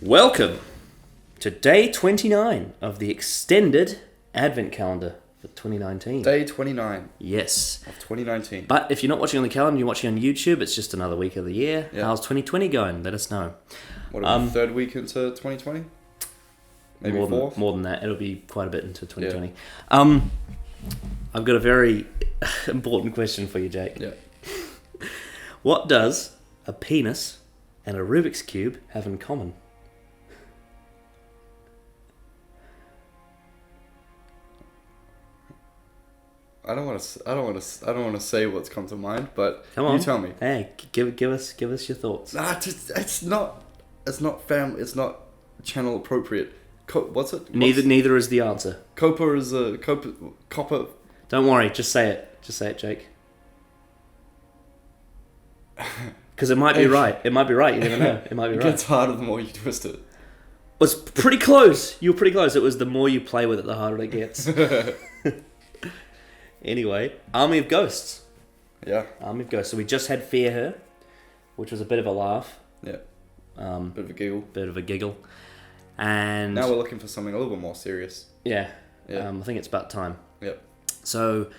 Welcome to day 29 of the extended Advent calendar for 2019. Day 29 Yes. of 2019. But if you're not watching on the calendar, you're watching on YouTube, it's just another week of the year. Yeah. How's 2020 going? Let us know. What are we, third week into 2020? Maybe fourth? More than that. It'll be quite a bit into 2020. I've got a very important question for you, Jake. Yeah. What does a penis and a Rubik's Cube have in common? I don't want to say what's come to mind, but Come on. you tell me. Hey, give us your thoughts. It's not channel appropriate. What's it? Neither is the answer. Copper is a copper. Don't worry, just say it. Just say it, Jake. Because it might be right. It might be right. You never know. It might be It right. gets harder the more you twist it. It was pretty close. You were pretty close. It was the more you play with it, the harder it gets. Anyway, Army of Ghosts. Yeah. Army of Ghosts. So we just had Fear Her, which was a bit of a laugh. Yeah. Bit Bit of a giggle. Bit of a giggle. And Now we're looking for something a little bit more serious. yeah. Yeah. I think it's about time. Yep. So,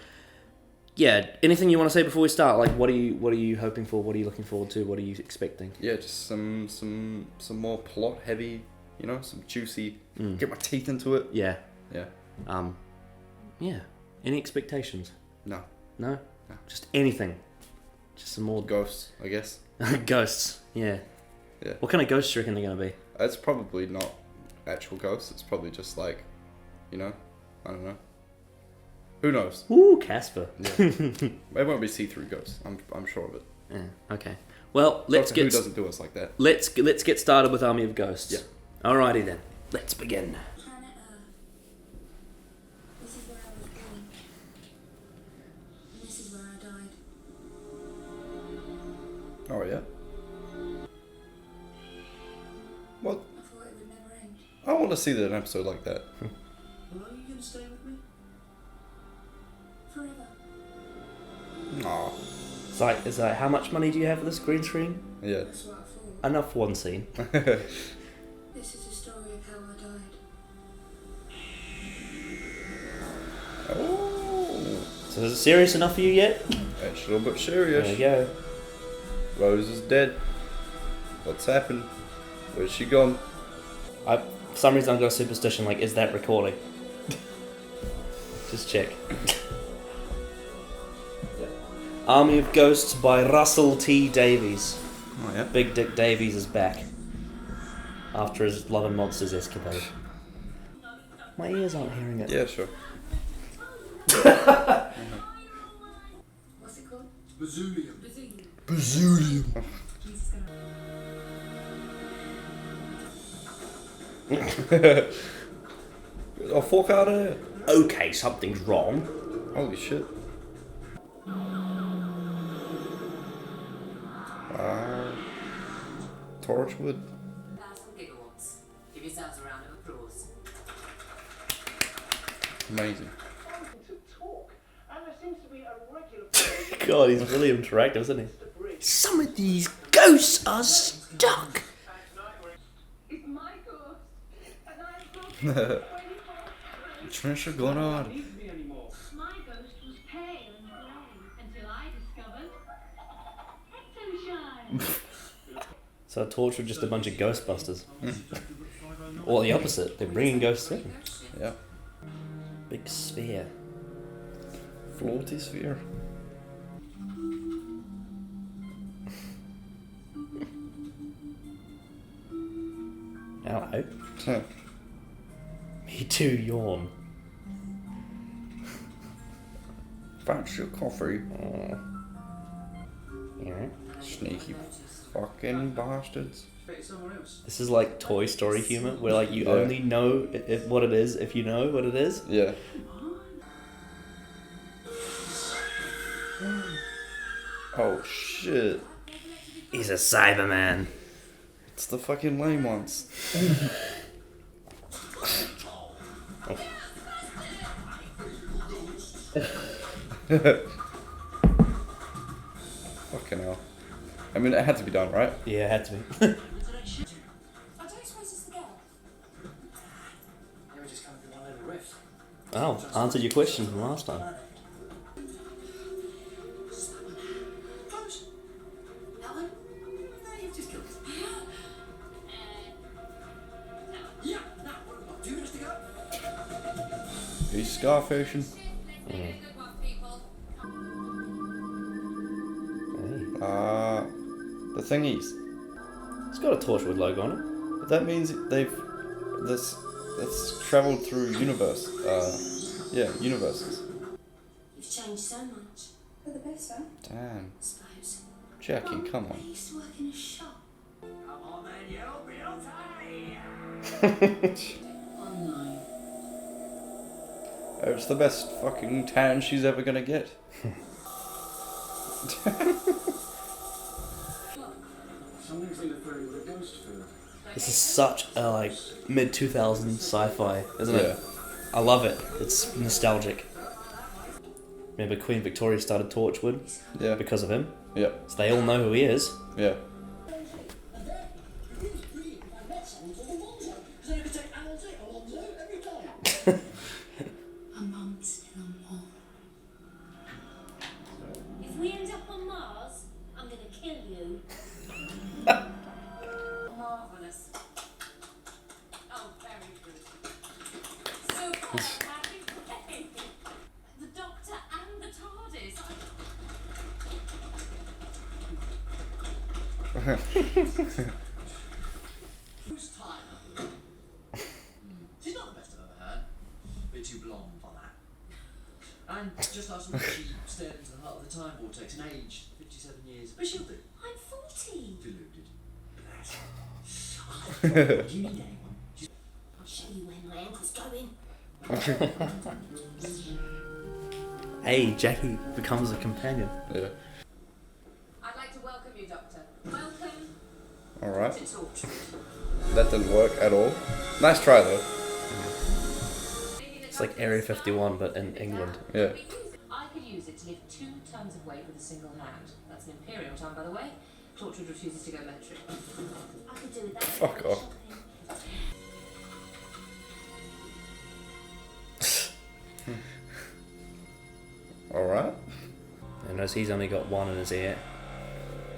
yeah. Anything you want to say before we start? Like, what are you hoping for? What are you looking forward to? What are you expecting? Yeah, just some more plot heavy. You know, some juicy. Get my teeth into it. Yeah. Yeah. Yeah. Any expectations? No. No? No. Just anything. Just some more Ghosts, I guess. ghosts. Yeah. Yeah. What kind of ghosts do you reckon they're going to be? It's probably not actual ghosts. It's probably just like, I don't know. Who knows? Ooh, Casper. Yeah. It won't be see-through ghosts. I'm sure of it. Yeah. Okay. Well, let's Doctor get. Who doesn't do us like that? Let's get started with Army of Ghosts. Yeah. Alrighty then. Let's begin. Planet Earth. This is where I was born. And this is where I died. Oh yeah. What? I thought it would never end. I want to see an episode like that. Well, are you going to stay with me? Forever. Aw. It's like, how much money do you have for this green screen? Yeah. That's what I thought. Enough for one scene. This is a story of how I died. Oh. So is it serious enough for you yet? It's a little bit There you serious. go. Rose is dead. What's happened? Where's she gone? For some reason I've got a superstition, like, is that recording? Just check. Army of Ghosts by Russell T. Davies. Oh yeah. Big Dick Davies is back. After his Love and Monsters escapade. My ears aren't hearing it. Yeah, sure. What's it called? Bazulium. Bazulium. Jesus gonna... Oh, fork out of here. Okay, something's wrong. Holy shit. Torchwood. 1,000 gigawatts. Give yourselves a round of applause. Amazing. To talk, and there seems to be a regular God, he's really interactive, isn't he? debris. Some of these ghosts are stuck. It's my ghost. And I'm ghost. Trisha Goddard. Need me anymore. My ghost was pale and grey until I discovered Ectoshine. So Torch was just a bunch of Ghostbusters. Or the opposite, they're bringing ghosts in. Yeah. Big sphere. Floaty sphere. Hello. Me too, yawn. Fancy your coffee. Yeah. Sneaky fucking bastards. Take it somewhere else. This is like Toy Story humor, where like you only know what it is if you know what it is. Yeah. Oh shit. He's a Cyberman. It's the fucking lame ones. Fucking hell. I mean, it had to be done, right? Yeah, it had to be. I don't suppose it's Oh, answered your question from last time. Close. That one? No, you've just killed it. Yeah, now, what have we got? 2 minutes to go? He's scarfishing. Hey. The thingies. It's got a Torchwood logo on it. But that means that's travelled through universes. You've changed so much. For the better, Damn. I suppose. Jackie, come I on. used to work in a shop. Come on then, you'll be okay. Online. It's the best fucking tan she's ever gonna get. Something's interfering with the ghost food. This is such a like mid 2000s sci-fi, isn't it? I love it. It's nostalgic. Remember Queen Victoria started Torchwood Yeah. because of him, Yeah. so they all know who he is. Yeah. My mum's still on board. If we end up on Mars, I'm gonna kill you. Marvellous. Oh, very good. Super happy day. The Doctor and the TARDIS. Who's Tyler? She's not the best I've ever had. Bit too blonde for that. And just last night she stared into the heart of the time vortex and aged 57 years. But she'll do. I'm 40. Deluded. Do you need anyone? I'll show you where my ankle's going. Hey, Jackie becomes a companion. Yeah. I'd like to welcome you, Doctor. Welcome Alright. to Torchwood. That didn't work at all. Nice try though. It's like Area 51, but in England. Yeah. I could use it to lift 2 tons of weight with a single hand. That's an imperial time, by the way. Torchwood refuses to go metric. I could do with that. Fuck off. Alright. And notice he's only got one in his ear.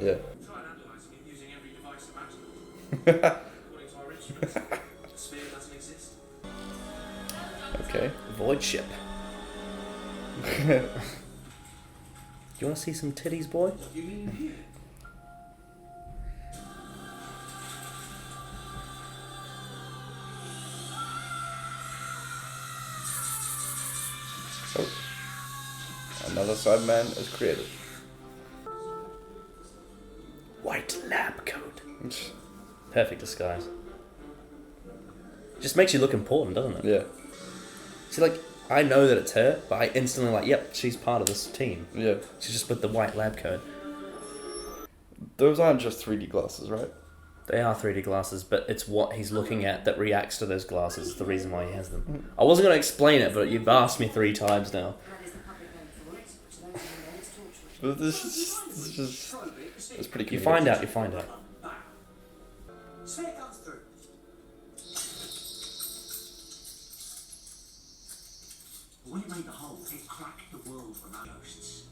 Yeah. Try analysing it using every device imaginable. According to our instruments, the sphere doesn't exist. Okay. Void ship. You want to see some titties, boy? What do you mean here? Oh. Another Sideman is created. White lab coat. Perfect disguise. Just makes you look important, doesn't it? Yeah. See, like, I know that it's her, but I instantly like, yep, she's part of this team. Yeah. She's just with the white lab coat. Those aren't just 3D glasses, right? They are 3D glasses, but it's what he's looking at that reacts to those glasses. The reason why he has them. I wasn't going to explain it, but you've asked me 3 times now. That is the public name for it, which those who know is Torchwood. But this is just... It's pretty You convenient. find out, you find out. Sphere comes through. When it made the hole, it cracked the world from our ghosts.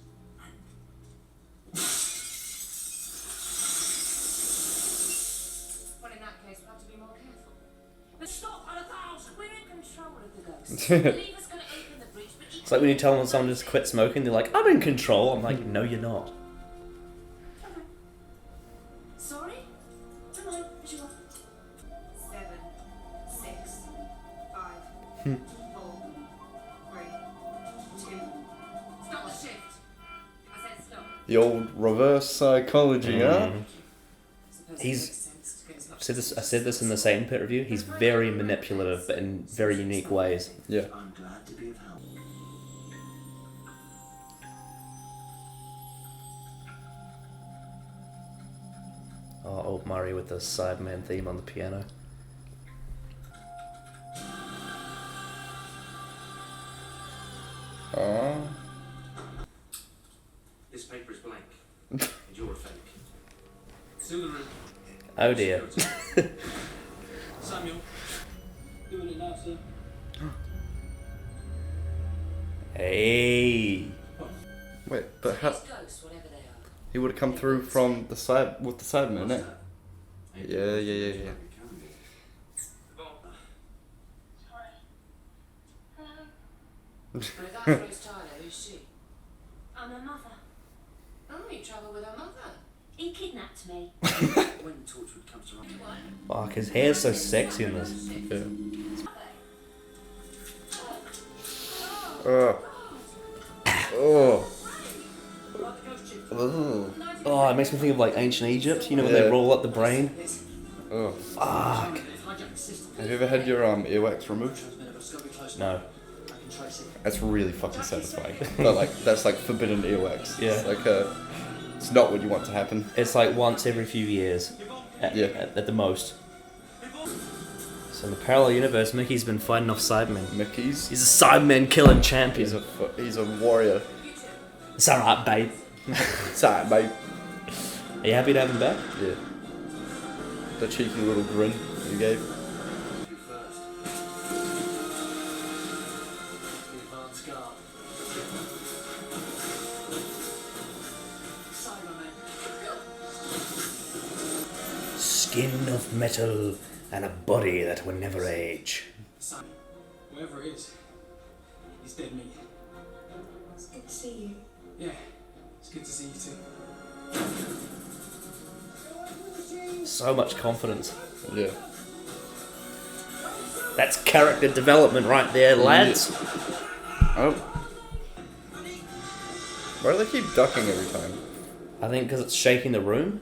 Well, in that case, we'll have to be more careful. But stop at 1,000! We're in control of the ghosts. The lever's going to open the breach, but It's like when you tell someone to just quit smoking, they're like, I'm in control. I'm like, no, you're not. Sorry? Come on, what you want? 7, 6, 5, 4, 3, 2. Stop the shift! I said stop. The old reverse psychology, huh? Suppose He's- it makes sense to get as much I said this in the same pit review. He's very manipulative, but in very unique ways. Yeah. I'm glad to be of help. Oh, old Murray with the Sideman theme on the piano. Oh. This paper is blank. And you're a fake. Sooner and Oh dear. Samuel. Doing it now, sir. Hey. Wait, but how? These ghosts, whatever they are. He would have come through from the side with the Cybermen, eh? Yeah. But if that's Rose Tyler, who's she? I'm a mother. Oh, you travel with her mother. He kidnapped me. When Torchwood comes to run. Fuck, his hair's so sexy in this. Yeah. Oh. Oh. Oh, it makes me think of like ancient Egypt, you know, when they Yeah. roll up the brain. Oh. Fuck. Have you ever had your earwax removed? No. That's really fucking satisfying. But like, that's like forbidden earwax. Yeah. It's like it's not what you want to happen. It's like once every few years. Yeah. At the most. So in the parallel universe, Mickey's been fighting off Cybermen. Mickey's. He's a Cyberman killing champion. He's a warrior. It's alright, babe. Sorry, mate. Are you happy to have him back? Yeah. The cheeky little grin you gave. You first. The advance guard. Cybermen. Skin of metal and a body that will never age. Son, whoever it is, he's dead meat. It's good to see you. Yeah, it's good to see you too. So much confidence. Yeah. That's character development right there, lads. Oh. Why do they keep ducking every time? I think because it's shaking the room.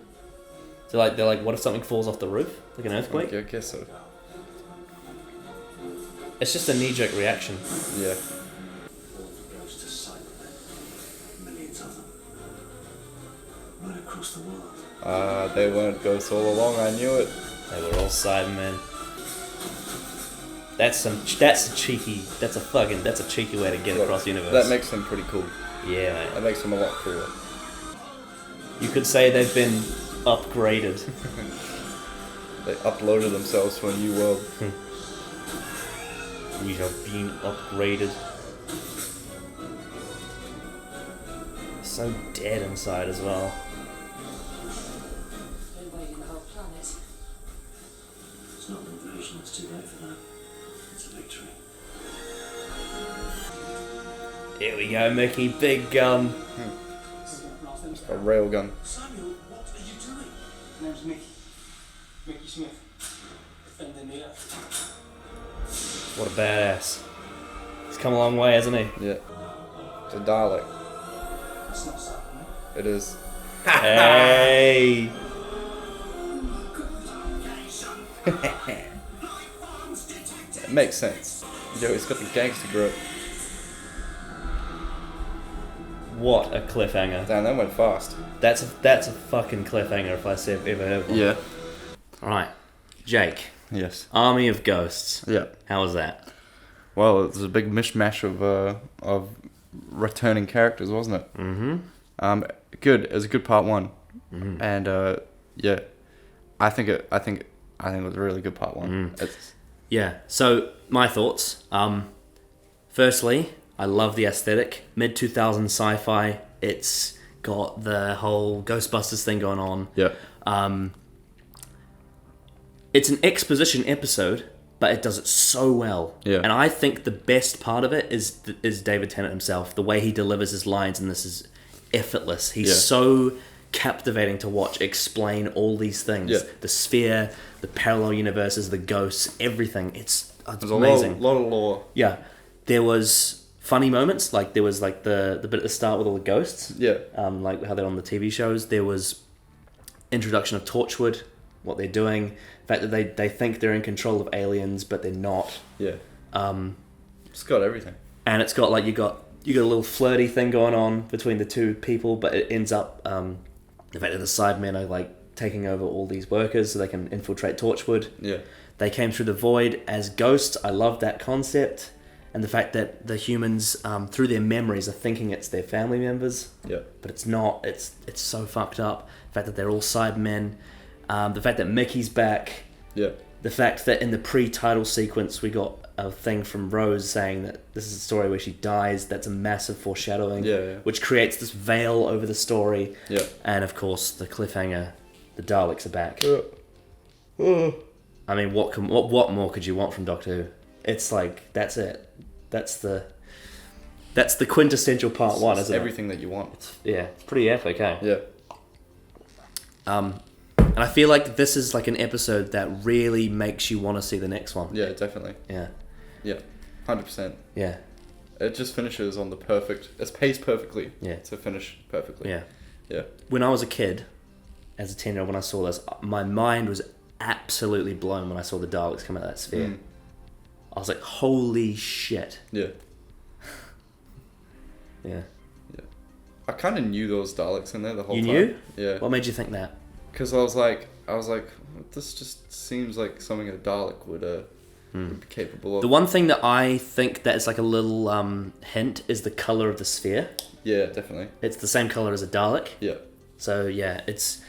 So like they're like, what if something falls off the roof, like an earthquake? Okay, I guess so. It's just a knee-jerk reaction. Yeah. All the ghosts are Cybermen. Millions of them. Right across the world. They weren't ghosts all along. I knew it. They were all Cybermen. That's a cheeky way to get across the universe. That makes them pretty cool. Yeah, man. That makes them a lot cooler. You could say they've been upgraded. They uploaded themselves to a new world. We have been upgraded. So dead inside as well. Invading the whole planet. It's not an invasion, it's too late for that. It's a victory. Here we go, Mickey. Big gun. This is gonna blast them A down. railgun. Samuel, what are you doing? My name's Mickey. Mickey Smith. Defending the Earth. What a badass. He's come a long way, hasn't he? Yeah. It's a Dalek. That's not Cyberman. It is. Hey! It makes sense. Yo, he's got the gangster grip. What a cliffhanger. Damn, that went fast. That's a fucking cliffhanger if I ever heard one. Yeah. Alright. Jake. Yes. Army of Ghosts. Yeah. How was that? Well, it was a big mishmash of returning characters, wasn't it? Mm-hmm. Good. It was a good part one. Mm-hmm. And yeah, I think it was a really good part one. It's, Yeah. So my thoughts. Firstly, I love the aesthetic. Mid 2000s sci-fi. It's got the whole Ghostbusters thing going on. yeah. It's an exposition episode, but it does it so well. Yeah. And I think the best part of it is David Tennant himself. The way he delivers his lines in this is effortless. He's Yeah. so captivating to watch explain all these things. Yeah. The sphere, the parallel universes, the ghosts, everything. It's There's amazing. a lot of lore. Yeah. There was funny moments, like there was like the bit at the start with all the ghosts. Yeah. Like how they're on the TV shows. There was introduction of Torchwood, what they're doing, the fact that they think they're in control of aliens, but they're not. Yeah. It's got everything. And it's got like you got a little flirty thing going on between the two people, but it ends up the fact that the Cybermen are like taking over all these workers so they can infiltrate Torchwood. Yeah. They came through the void as ghosts. I love that concept. And the fact that the humans, through their memories, are thinking it's their family members. Yeah. But it's not. It's so fucked up. The fact that they're all Cybermen. The fact that Mickey's back. Yeah. The fact that in the pre-title sequence we got a thing from Rose saying that this is a story where she dies. That's a massive foreshadowing, Yeah. which creates this veil over the story. Yeah. And of course, the cliffhanger, the Daleks are back. Yeah. I mean, what more could you want from Doctor Who? It's like that's it. That's the quintessential part one, isn't it? Everything that you want. Yeah, it's pretty epic, eh? Yeah. And I feel like this is like an episode that really makes you want to see the next one. Yeah, definitely. Yeah. Yeah. 100%. Yeah. It just finishes on the perfect... It's paced perfectly. Yeah. To finish perfectly. Yeah. Yeah. When I was a kid, as a 10-year-old, when I saw this, my mind was absolutely blown when I saw the Daleks come out of that sphere. Mm. I was like, holy shit. Yeah. Yeah. I kind of knew there was Daleks in there the whole You time. knew? Yeah. What made you think that? Because I was like, this just seems like something a Dalek would be capable of. The one thing that I think that is like a little hint is the colour of the sphere. Yeah, definitely. It's the same colour as a Dalek. Yeah. So yeah, it's...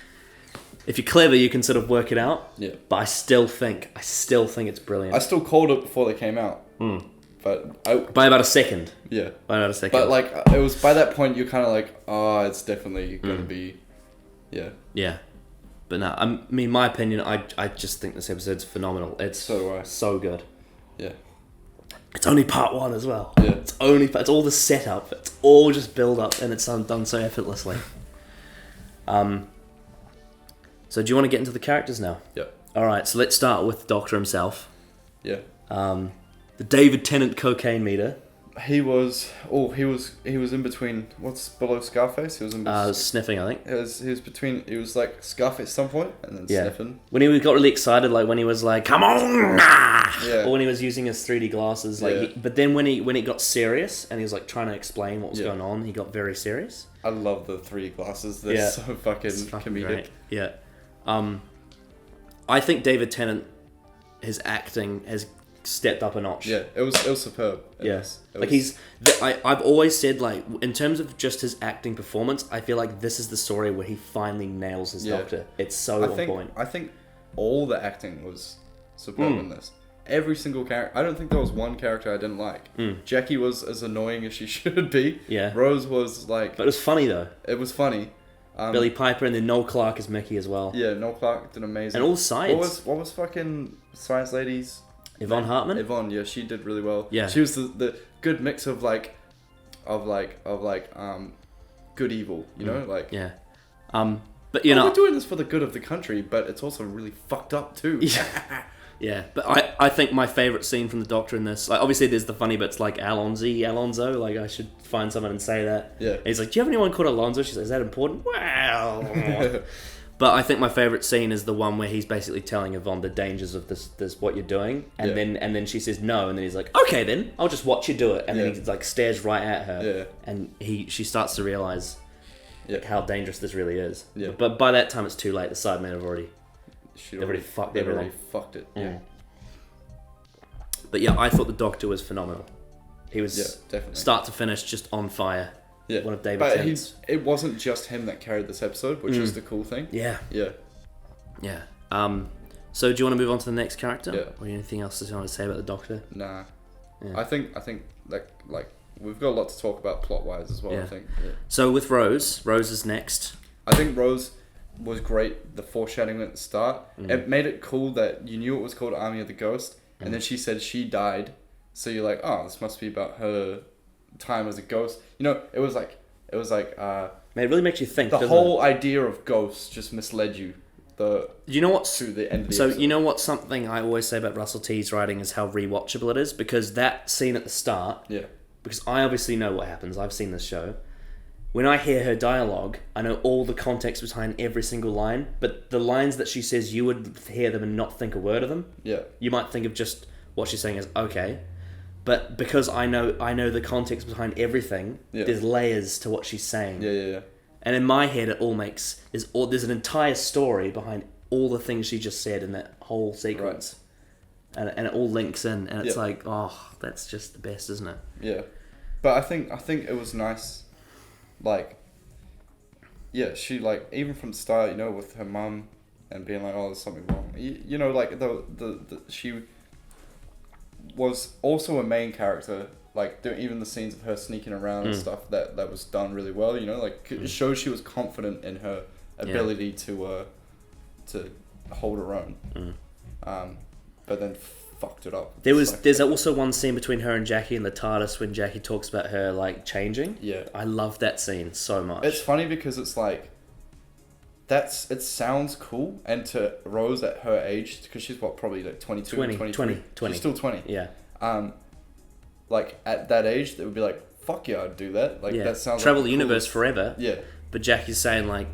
If you're clever, you can sort of work it out. Yeah. But I still think it's brilliant. I still called it before they came out. But By about a second. Yeah. By about a second. But like, it was by that point you're kind of like, oh, it's definitely going to be, yeah. Yeah. But no, I mean, my opinion, I just think this episode's phenomenal. It's So do I. so good. Yeah. It's only part one as well. Yeah. It's all the setup. It's all just build up, and it's done so effortlessly. So do you want to get into the characters now? Yeah. All right. So let's start with the Doctor himself. Yeah. The David Tennant cocaine meter. He was in between, what's below Scarface? He was in Sniffing, I think. he was like Scarface at some point, and then sniffing. When he got really excited, like when he was like, "Come on!" Yeah. Or when he was using his 3D glasses, like. Yeah. But then when it got serious and he was like trying to explain what was Yeah. going on, he got very serious. I love the 3D glasses. They're so fucking comedic. Great. Yeah. I think David Tennant, his acting has stepped up a notch. Yeah, it was superb. Yes. I've always said, like, in terms of just his acting performance, I feel like this is the story where he finally nails his Doctor. It's so on point. I think all the acting was superb in this. Every single character. I don't think there was one character I didn't like. Jackie was as annoying as she should be. Yeah. Rose was like... But it was funny, though. It was funny. Billy Piper and then Noel Clarke as Mickey as well. Yeah, Noel Clarke did amazing. And all sides. What was fucking Science Lady's... Yvonne Hartman? Yvonne, yeah, she did really well. Yeah. She was the good mix of good evil, you know? Like... Yeah. But, you know... We're doing this for the good of the country, but it's also really fucked up, too. Yeah, but I think my favourite scene from the Doctor in this, like, obviously there's the funny bits like Alonzo, like I should find someone and say that. Yeah. And he's like, do you have anyone called Alonzo? She's like, is that important? Well. But I think my favourite scene is the one where he's basically telling Yvonne the dangers of this what you're doing, and then she says no, and then he's like, okay then, I'll just watch you do it, and then he like stares right at her, and she starts to realise how dangerous this really is. Yeah. But by that time it's too late. The Sidemen have already fucked They've everything. already fucked it. Yeah. But yeah, I thought the Doctor was phenomenal. He was definitely. Start to finish just on fire. Yeah. One of David But Tennant's. it wasn't just him that carried this episode, which is the cool thing. Yeah. Yeah. Yeah. So do you want to move on to the next character? Yeah. Or anything else that you want to say about the Doctor? Nah. Yeah. I think like we've got a lot to talk about plot wise as well. Yeah. I think. So with Rose is next. I think Rose was great. The foreshadowing at the start. It made it cool that you knew it was called Army of the Ghost, and then she said she died. So you're like, oh, this must be about her time as a ghost. You know, it was like. Man, it really makes you think. The doesn't whole it? idea of ghosts just misled you. You know what? To the end of the So episode. you know what? Something I always say about Russell T's writing is how rewatchable it is, because that scene at the start. Yeah. Because I obviously know what happens. I've seen this show. When I hear her dialogue, I know all the context behind every single line, but the lines that she says, you would hear them and not think a word of them. Yeah. You might think of just what she's saying as okay, but because I know the context behind everything, there's layers to what she's saying. Yeah. And in my head, it all makes there's an entire story behind all the things she just said in that whole sequence, and it all links in, and it's like, oh, that's just the best, isn't it? Yeah, but I think it was nice. Like, yeah, she like even from the start, you know, with her mum and being like, oh, there's something wrong. You know, like the she was also a main character. Like even the scenes of her sneaking around and stuff that was done really well. You know, like it shows she was confident in her ability to hold her own. But then fucked it up. There's also one scene between her and Jackie in the TARDIS when Jackie talks about her like changing. Yeah, I love that scene so much. it's funny because it's like it sounds cool, and to Rose at her age, because she's probably like 22, 23. She's still 20. Yeah. Like at that age, it would be like, fuck yeah, I'd do that. Like that sounds travel like the the universe coolest- forever. Yeah. But Jackie's saying like,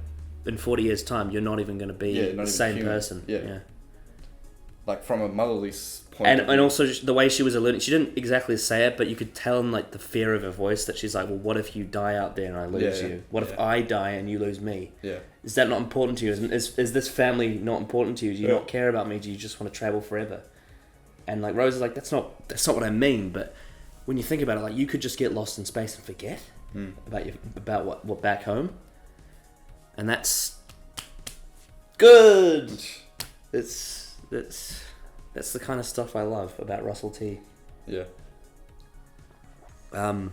in 40 years' time, you're not even going to be not the even same human. person. Yeah. Like from a motherly point. And of view. and also just the way she was alluding, she didn't exactly say it, but you could tell in like the fear of her voice that she's like, well, what if you die out there and I lose you? What if I die and you lose me? Yeah. Is that not important to you? Is this family not important to you? Do you not care about me? Do you just want to travel forever? And like Rose is like, that's not what I mean. But when you think about it, like you could just get lost in space and forget about what back home, and that's good. That's the kind of stuff I love about Russell T. Yeah. But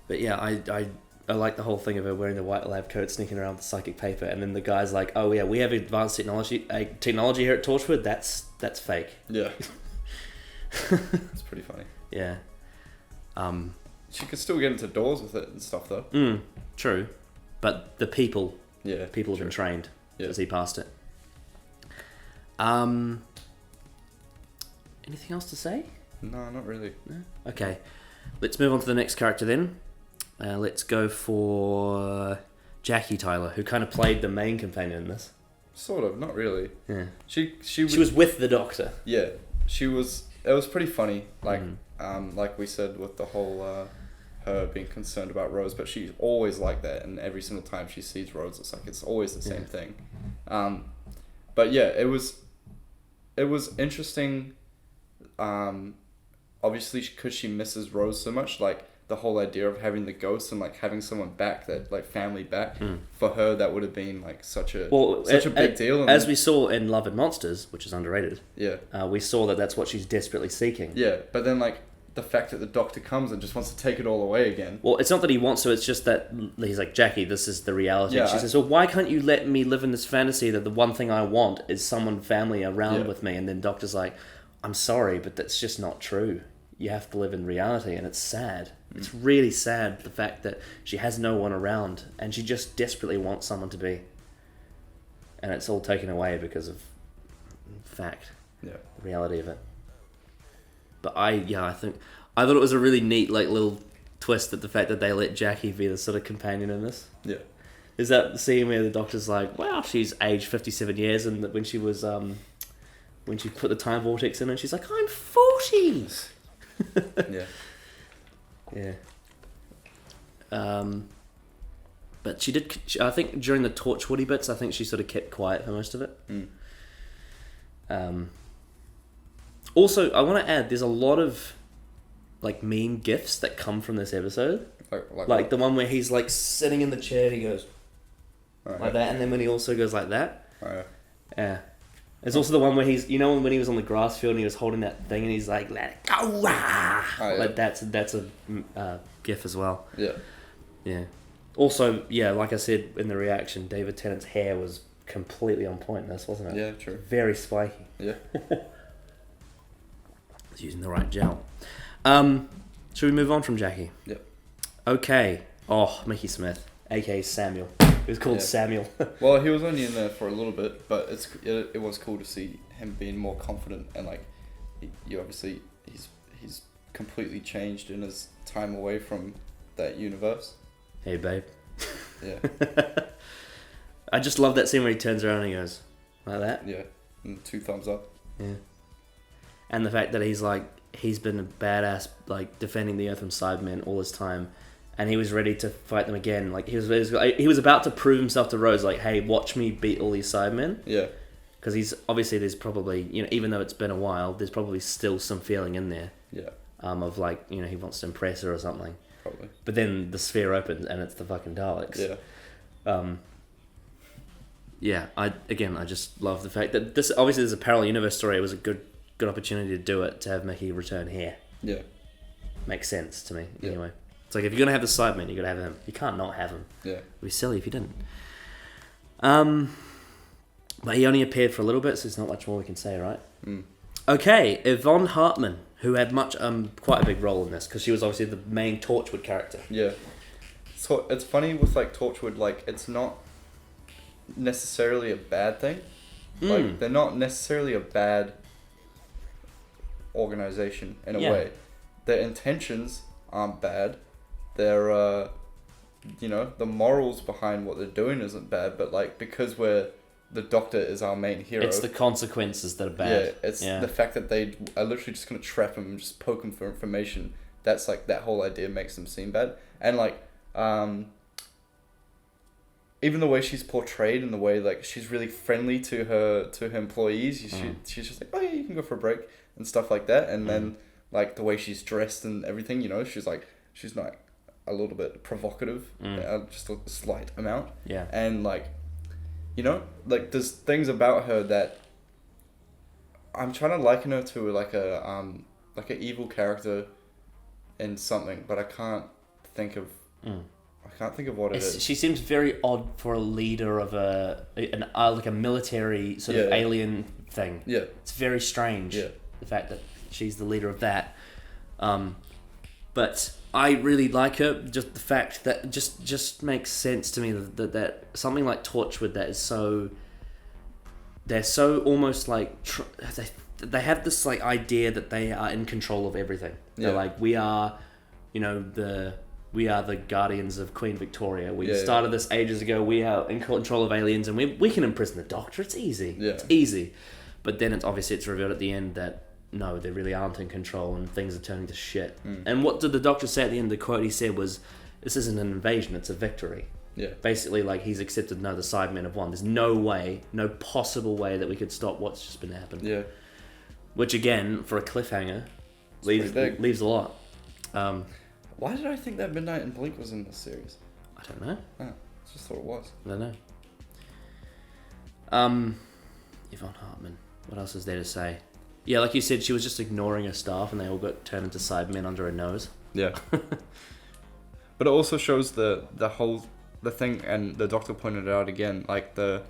yeah, I like the whole thing of her wearing the white lab coat, sneaking around with the psychic paper, and then the guy's like, "Oh yeah, we have advanced technology here at Torchwood. That's fake." Yeah. It's pretty funny. Yeah. She could still get into doors with it and stuff though. True, but the people have true. been trained Yeah. to see past it. Anything else to say? No, not really. No? Okay, let's move on to the next character then. Let's go for Jackie Tyler, who kind of played the main companion in this. Sort of, not really. Yeah. She was with the Doctor. Yeah, she was. It was pretty funny. Like we said with the whole her being concerned about Rose, but she's always like that, and every single time she sees Rose, it's like it's always the same thing. But yeah, it was interesting. Obviously, because she misses Rose so much, like the whole idea of having the ghost and like having someone back, that like family back, for her, that would have been like such a big deal. And as we saw in Love and Monsters, which is underrated. Yeah. We saw that that's what she's desperately seeking. Yeah, but then like the fact that the Doctor comes and just wants to take it all away again. Well, it's not that he wants to, it's just that he's like, Jackie, this is the reality. Yeah, And she says, well, why can't you let me live in this fantasy that the one thing I want is someone family around with me? And then Doctor's like, I'm sorry, but that's just not true. You have to live in reality, and it's sad. It's really sad, the fact that she has no one around, and she just desperately wants someone to be. And it's all taken away because of fact, the reality of it. But I thought it was a really neat like little twist at the fact that they let Jackie be the sort of companion in this. Yeah. Is that scene where the Doctor's like, wow, she's aged 57 years, and that when she was when she put the time vortex in, and she's like, I'm 40. Yeah. But she did. I think during the Torchwoody bits, I think she sort of kept quiet for most of it. Also, I want to add, there's a lot of like meme gifs that come from this episode. Like the one where he's like sitting in the chair and he goes like that, and then when he also goes like that. Yeah. There's also the one where he's, you know, when he was on the grass field and he was holding that thing and he's like, let it go, like that's a gif as well. Yeah. Also, like I said in the reaction, David Tennant's hair was completely on point in this, wasn't it? Yeah, true. Very spiky. Yeah. He's using the right gel. Should we move on from Jackie? Yep. Okay. Oh, Mickey Smith, aka Samuel. He was called Samuel. Well, he was only in there for a little bit, but it was cool to see him being more confident, and like, he's completely changed in his time away from that universe. Hey, babe. Yeah. I just love that scene where he turns around and he goes like that. Yeah, and 2 thumbs up. Yeah. And the fact that he's been a badass, like defending the Earth from Cybermen all this time. And he was ready to fight them again. Like he was about to prove himself to Rose. Like, hey, watch me beat all these Cybermen. Yeah. Because there's probably, you know, even though it's been a while, there's probably still some feeling in there. Yeah. Of like, you know, he wants to impress her or something. Probably. But then the sphere opens and it's the fucking Daleks. Yeah. I just love the fact that this, obviously there's a parallel universe story. It was a good good opportunity to do it, to have Mickey return here. Yeah. Makes sense to me, Yeah. anyway. It's like, if you're going to have the Cyberman, you got to have him. You can't not have him. Yeah. It'd be silly if you didn't. But he only appeared for a little bit, so there's not much more we can say, right? Mm. Okay, Yvonne Hartman, who had quite a big role in this, because she was obviously the main Torchwood character. Yeah. So it's funny with like Torchwood, like it's not necessarily a bad thing. Like they're not necessarily a bad organization in a way. Their intentions aren't bad. Their the morals behind what they're doing isn't bad, but like because the Doctor is our main hero. It's the consequences that are bad. Yeah, it's the fact that they are literally just gonna trap him and just poke him for information. That's like, that whole idea makes them seem bad. And like even the way she's portrayed, and the way like she's really friendly to her employees. She's just like, oh yeah, you can go for a break and stuff like that. And then like the way she's dressed and everything, she's not a little bit provocative, just a slight amount. Yeah. And like, like there's things about her that I'm trying to liken her to like an evil character in something, but I can't think of what it is. She seems very odd for a leader of like a military sort of alien thing. Yeah. It's very strange. Yeah. The fact that she's the leader of that. But I really like her. Just the fact that just makes sense to me that something like Torchwood that is so. They're so almost like they have this like idea that they are in control of everything. They're like, we are, we are the guardians of Queen Victoria. We started this ages ago. We are in control of aliens, and we can imprison the Doctor. It's easy. Yeah. It's easy. But then it's revealed at the end that no, they really aren't in control, and things are turning to shit. And what did the Doctor say at the end? The quote he said was, "This isn't an invasion; it's a victory." Yeah. Basically, like, he's accepted, no, the Cybermen have won. There's no possible way that we could stop what's just been happened. Yeah. Which, again, for a cliffhanger, leaves a lot. Why did I think that Midnight and Blink was in this series? I don't know. I just thought it was. I don't know. Yvonne Hartman. What else is there to say? Yeah, like you said, she was just ignoring her staff, and they all got turned into Cybermen under her nose. Yeah. But it also shows the thing, and the Doctor pointed it out again, like the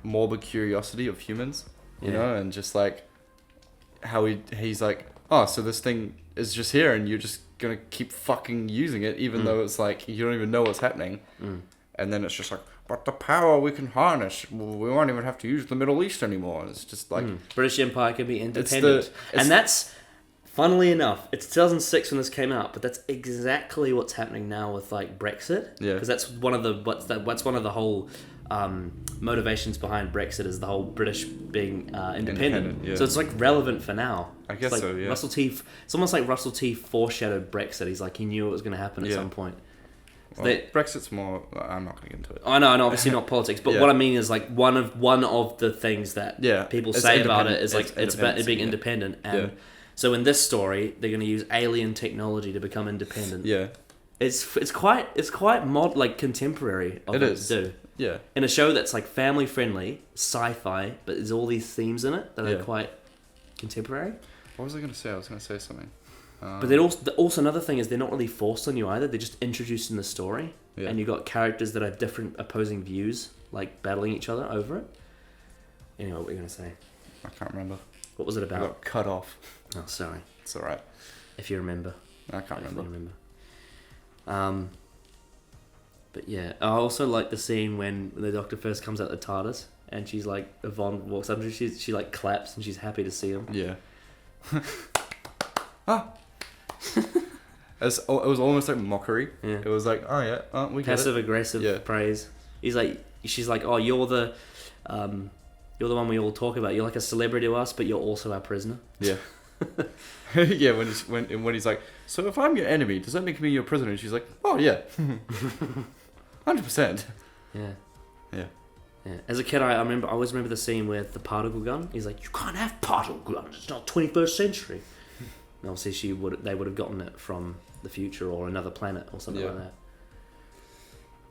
morbid curiosity of humans, you know, and just like how he's like, oh, so this thing is just here, and you're just gonna keep fucking using it, even though it's like you don't even know what's happening, and then it's just like, but the power we can harness, we won't even have to use the Middle East anymore. It's just like British Empire can be independent, and that's. Funnily enough, it's 2006 when this came out, but that's exactly what's happening now with like Brexit. Yeah. Because that's one of the whole motivations behind Brexit is the whole British being independent. Yeah. So it's like relevant for now. I guess so. Yeah. It's almost like Russell T foreshadowed Brexit. He's like, he knew it was going to happen at some point. Well, Brexit's more. I'm not going to get into it. I know, obviously not politics, but what I mean is like one of the things that people say about it is like it's about it being independent and. So in this story, they're going to use alien technology to become independent. Yeah, it's quite contemporary of it to do. Yeah, in a show that's like family friendly, sci-fi, but there's all these themes in it that are quite contemporary. What was I going to say? I was going to say something. But then also another thing is they're not really forced on you either. They're just introduced in the story, and you've got characters that have different opposing views, like battling each other over it. Anyway, what were you going to say? I can't remember. What was it about? I got cut off. Oh, sorry. It's alright. If you remember. I can't remember. But yeah, I also like the scene when the Doctor first comes out the TARDIS and she's like, Yvonne walks up and she like claps and she's happy to see him. Yeah. It was almost like mockery. Yeah. It was like, oh yeah, we get passive aggressive praise. She's like, oh, you're the one we all talk about. You're like a celebrity to us, but you're also our prisoner. Yeah. Yeah, when he's like, so if I'm your enemy, does that make me your prisoner? And she's like, oh yeah, 100%. Yeah. Yeah. Yeah. As a kid, I always remember the scene with the particle gun. He's like, you can't have particle guns. It's not 21st century. And obviously, they would have gotten it from the future or another planet or something like that.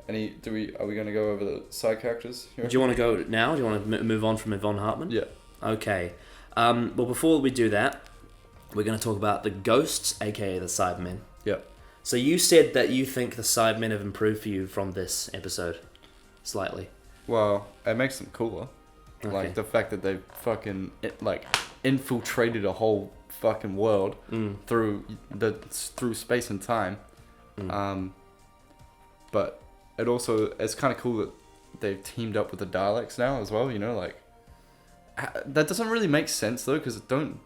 Are we going to go over the side characters here? Do you want to go now? Do you want to move on from Yvonne Hartman? Yeah. Okay. Well, before we do that, we're going to talk about the ghosts, aka the Cybermen. Yeah. So you said that you think the Cybermen have improved for you from this episode, slightly. Well, it makes them cooler. Okay. Like the fact that they fucking infiltrated a whole fucking world through space and time. But it's kind of cool that they've teamed up with the Daleks now as well. You know, like that doesn't really make sense though, because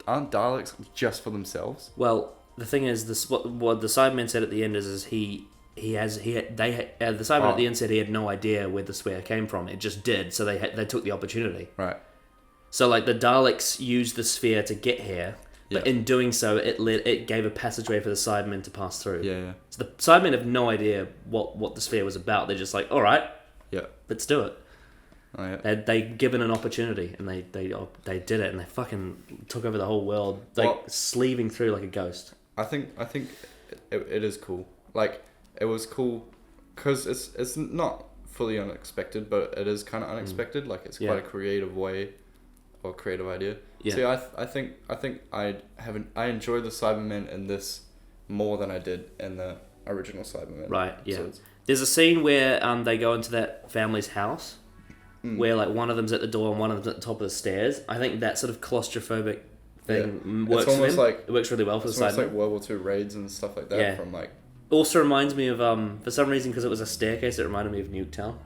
aren't Daleks just for themselves? Well, the thing is, what the Cyberman said at the end is the Cyberman at the end said he had no idea where the sphere came from. It just did, so they took the opportunity. Right. So like the Daleks used the sphere to get here, but in doing so, it gave a passageway for the Cybermen to pass through. Yeah. So the Cybermen have no idea what the sphere was about. They're just like, all right, let's do it. Oh, yeah. They given an opportunity, and they did it, and they fucking took over the whole world, like sleeving through like a ghost. I think it is cool. Like it was cool because it's not fully unexpected, but it is kind of unexpected. Like it's quite a creative way or creative idea. Yeah. See, I think I enjoy the Cybermen in this more than I did in the original Cybermen. Right. Yeah. So there's a scene where they go into that family's house, where like one of them's at the door and one of them's at the top of the stairs. I think that sort of claustrophobic thing works for them. It works really well for the Cybermen. It's like World War II raids and stuff like that. Yeah. From like. Also reminds me of for some reason, because it was a staircase, it reminded me of Nuketown.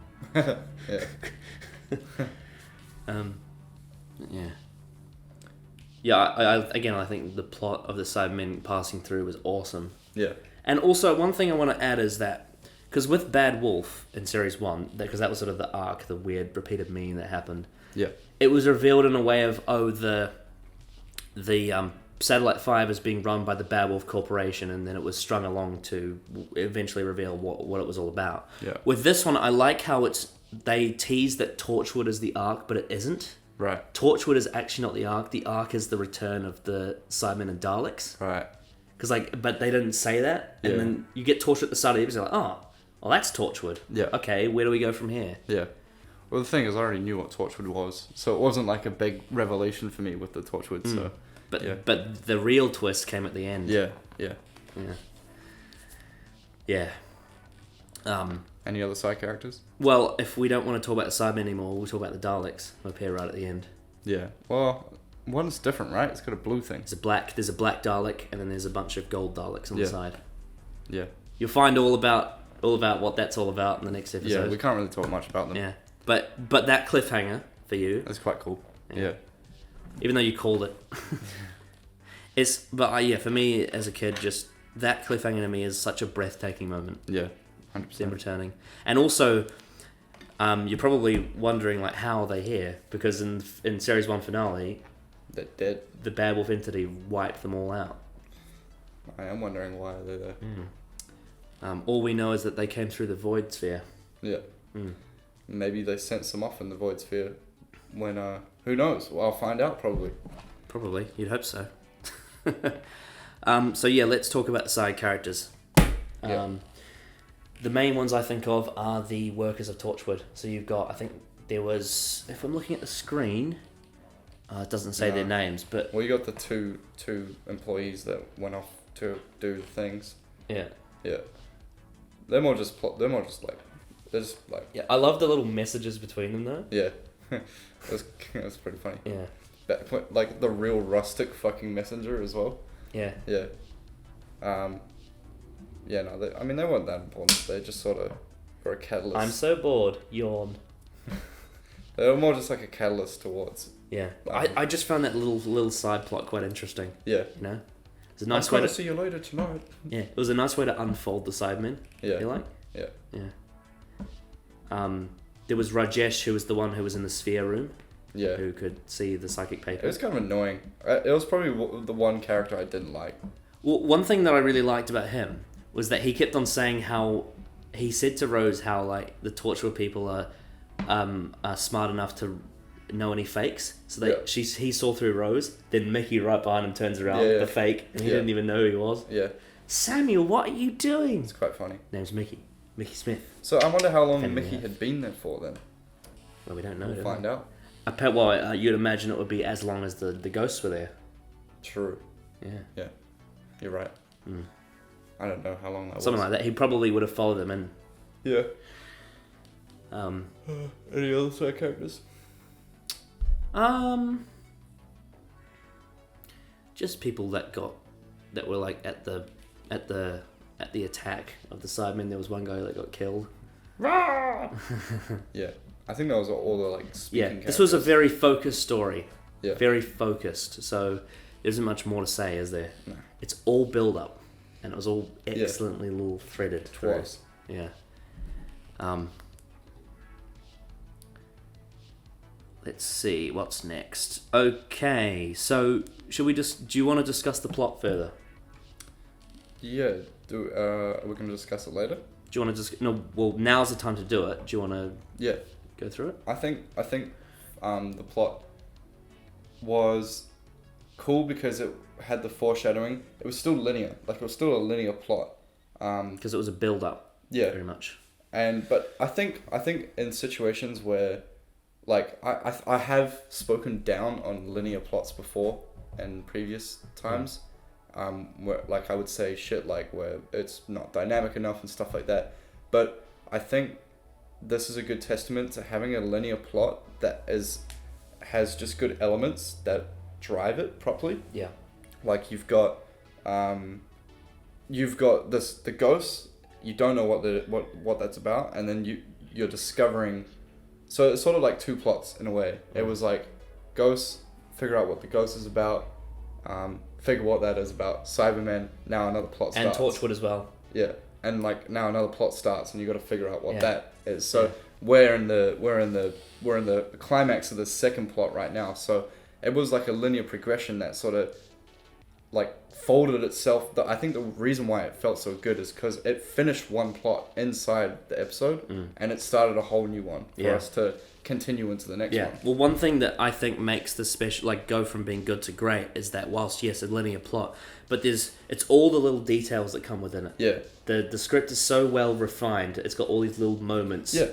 Yeah. I think the plot of the Cybermen passing through was awesome. Yeah. And also, one thing I want to add is that, because with Bad Wolf in Series 1, because that was sort of the arc, the weird repeated meme that happened, it was revealed in a way of, the Satellite 5 is being run by the Bad Wolf Corporation, and then it was strung along to eventually reveal what it was all about. Yeah. With this one, I like how they tease that Torchwood is the arc, but it isn't. Right. Torchwood is actually not the arc. The arc is the return of the Cybermen and Daleks. Right. But they didn't say that, and then you get Torchwood at the start of the episode, like, oh, well, that's Torchwood. Yeah. Okay, where do we go from here? Yeah. Well, the thing is, I already knew what Torchwood was, so it wasn't like a big revelation for me with the Torchwood. So. But the real twist came at the end. Yeah. Any other side characters? Well, if we don't want to talk about the Cybermen anymore, we'll talk about the Daleks. They'll appear right at the end. Yeah. Well, one's different, right? It's got a blue thing. There's a black Dalek, and then there's a bunch of gold Daleks on the side. Yeah. You'll find all about what that's all about in the next episode. Yeah, we can't really talk much about them. Yeah. But that cliffhanger for you. That's quite cool. Yeah. Even though you called it. For me as a kid, just that cliffhanger to me is such a breathtaking moment. Yeah. 100%. Them returning. And also, you're probably wondering like how are they here? Because in Series 1 finale, they're dead. The Bad Wolf entity wiped them all out. I am wondering why they're there. All we know is that they came through the Void Sphere. Yeah. Maybe they sent some off in the Void Sphere when, who knows? Well, I'll find out probably. Probably. You'd hope so. Let's talk about the side characters. The main ones I think of are the workers of Torchwood. So you've got, I think there was, if I'm looking at the screen, it doesn't say their names, but... Well, you got the two employees that went off to do things. Yeah. Yeah. They're more just like... Yeah, I love the little messages between them though. Yeah. That's pretty funny. Yeah. Like the real rustic fucking messenger as well. Yeah. Yeah. They weren't that important. They just sort of were a catalyst. I'm so bored. Yawn. They were more just like a catalyst towards. Yeah. I just found that little side plot quite interesting. Yeah. You know? It's a nice way to see you later tonight. Yeah. It was a nice way to unfold the Cybermen. Yeah. You like? Yeah. Yeah. There was Rajesh, who was the one who was in the sphere room. Yeah. Who could see the psychic paper. It was kind of annoying. It was probably the one character I didn't like. Well, one thing that I really liked about him was that he kept on saying how he said to Rose how like the Torchwood people are smart enough to know any fakes. So he saw through Rose. Then Mickey right behind him turns around the fake, and he didn't even know who he was. Yeah. Samuel, what are you doing? It's quite funny. Name's Mickey Smith. So I wonder how long Mickey had been there for then. Well, we don't know. We'll find out. You'd imagine it would be as long as the ghosts were there. True. Yeah. You're right. I don't know how long that was. Something like that. He probably would have followed them in. Yeah. Any other side characters? Just people that were like at the attack of the Cybermen. There was one guy that got killed. Yeah, I think that was all the like speaking characters. This was a very focused story. Yeah. Very focused. So there isn't much more to say, is there? No. It's all build up, and it was all excellently little threaded. Twice. Yeah. Let's see what's next. Okay, so do you want to discuss the plot further? Yeah. Are we going to discuss it later? Do you want to just well, now's the time to do it. Do you want to go through it? I think the plot was cool because it had the foreshadowing. It was still linear. Like, it was still a linear plot. Because it was a build up. Yeah. Very much. But I think in situations where, like, I have spoken down on linear plots before in previous times. Where, like, I would say shit like where it's not dynamic enough and stuff like that. But I think this is a good testament to having a linear plot that has just good elements that drive it properly. Yeah. Like, you've got the ghosts. You don't know what that's about, and then you're discovering. So it's sort of like two plots in a way. It was like ghosts, figure out what the ghost is about, figure what that is about. Cybermen, now another plot starts. And Torchwood as well. Yeah, and like now another plot starts, and you got to figure out what that is. So we're in the climax of the second plot right now. So it was like a linear progression that sort of like folded itself. I think the reason why it felt so good is because it finished one plot inside the episode, and it started a whole new one for us to continue into the next one. Well, one thing that I think makes the special, like, go from being good to great is that whilst yes, a linear plot, but it's all the little details that come within it. Yeah. The script is so well refined. It's got all these little moments. Yeah.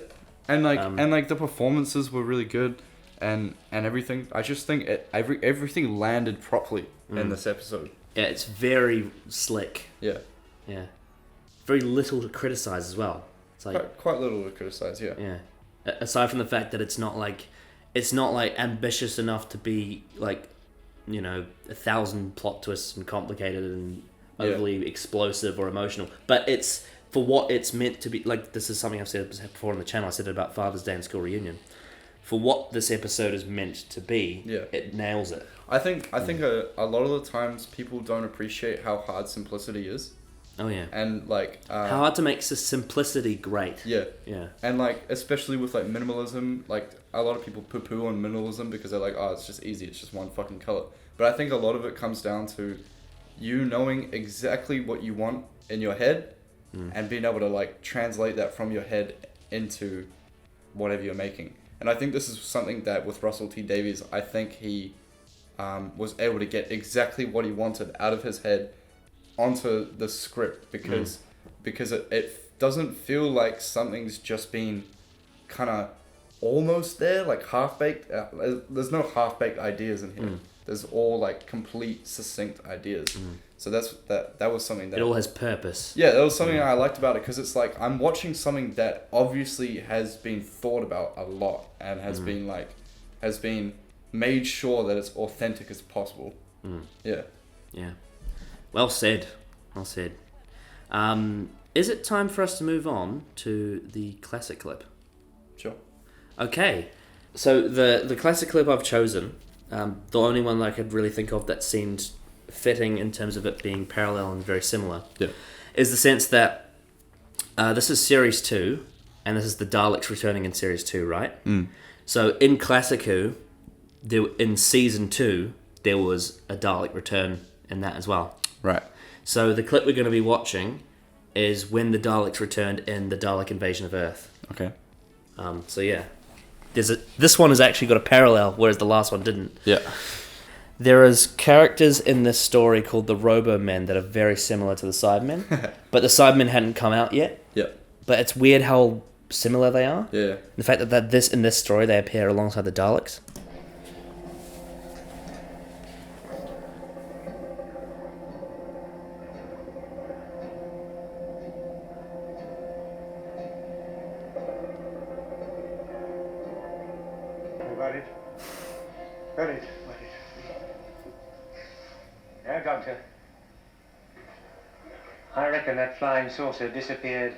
And like the performances were really good, and everything. I just think everything landed properly in this episode. Yeah, it's very slick. Yeah. Yeah. Very little to criticize as well. It's like quite little to criticize. Yeah. Yeah. Aside from the fact that it's not like ambitious enough to be like, 1,000 plot twists and complicated and overly explosive or emotional, but it's for what it's meant to be. Like, this is something I've said before on the channel. I said it about Father's Day and School Reunion. For what this episode is meant to be, it nails it. I think a lot of the times people don't appreciate how hard simplicity is. Oh yeah. And like how hard to make simplicity great. Yeah. Yeah. And like, especially with like minimalism, like a lot of people poo-poo on minimalism because they're like, oh, it's just easy, it's just one fucking color. But I think a lot of it comes down to you knowing exactly what you want in your head and being able to like translate that from your head into whatever you're making. And I think this is something that with Russell T Davies, I think he was able to get exactly what he wanted out of his head onto the script because it doesn't feel like something's just been kind of almost there, like half-baked. There's no half-baked ideas in here. There's all like complete, succinct ideas. So that was something that... It all has purpose. Yeah, that was something I liked about it because it's like I'm watching something that obviously has been thought about a lot and has been made sure that it's authentic as possible. Yeah. Yeah. Well said. Well said. Is it time for us to move on to the classic clip? Sure. Okay. So the classic clip I've chosen, the only one that I could really think of that seemed fitting in terms of it being parallel and very similar, is the sense that this is Series 2, and this is the Daleks returning in Series 2, right? So in Classic Who, in Season 2, there was a Dalek return in that as well. Right. So the clip we're going to be watching is when the Daleks returned in the Dalek Invasion of Earth. Okay. So yeah, this one has actually got a parallel, whereas the last one didn't. Yeah. There is characters in this story called the Robo-Men that are very similar to the Cybermen, but the Cybermen hadn't come out yet. Yeah. But it's weird how similar they are. Yeah. The fact that in this story they appear alongside the Daleks. Got it. Got it. Yeah, Doctor. I reckon that flying saucer disappeared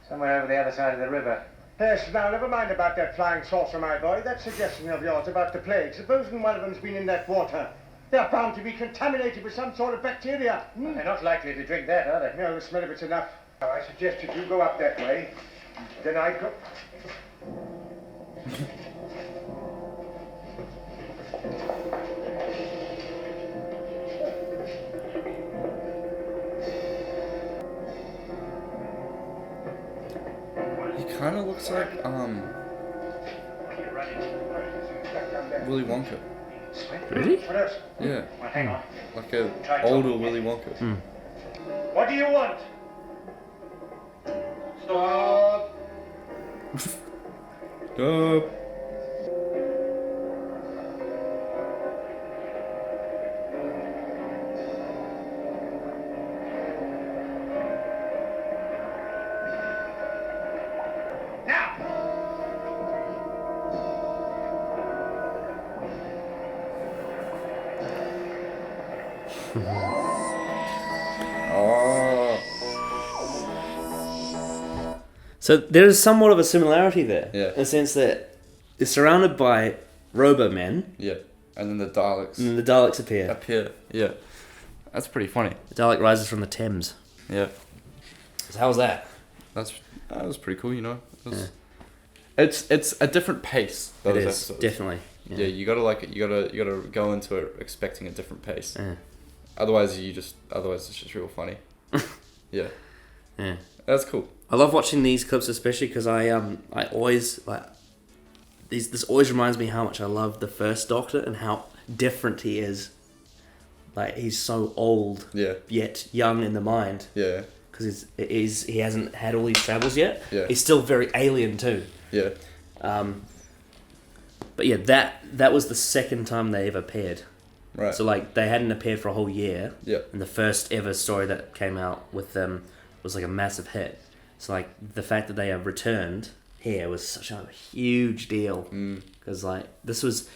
somewhere over the other side of the river. Yes, now, never mind about that flying saucer, my boy. That suggestion of yours about the plague. Supposing one of them's been in that water. They're bound to be contaminated with some sort of bacteria. Well, they're not likely to drink that, are they? No, the smell of it's enough. Now, I suggest that you go up that way. Then I go... He kind of looks like Willy Wonka. Really? What else? Yeah, Well, hang on. like a older Willy Wonka. What do you want? Stop. Stop. Oh. So there is somewhat of a similarity there. Yeah. In the sense that they're surrounded by Robo-Men, Yeah. And then the Daleks and then the Daleks appear. appear. Yeah. That's pretty funny. The Dalek rises from the Thames. Yeah. So how was that? That was pretty cool, you know. It's a different pace. It Those is, episodes. definitely. Yeah, you gotta like it. You gotta go into it expecting a different pace. Yeah. Otherwise it's just real funny. Yeah. Yeah. That's cool. I love watching these clips, especially because I always like these. This always reminds me how much I love the first Doctor and how different he is. Like he's so old, Yeah. yet young in the mind, Yeah. because he hasn't had all these travels yet. Yeah. He's still very alien too. Yeah. But yeah, that was the second time they ever appeared. Right. So like they hadn't appeared for a whole year. Yeah. And the first ever story that came out with them was like a massive hit. So like the fact that they have returned here was such a huge deal, because like this was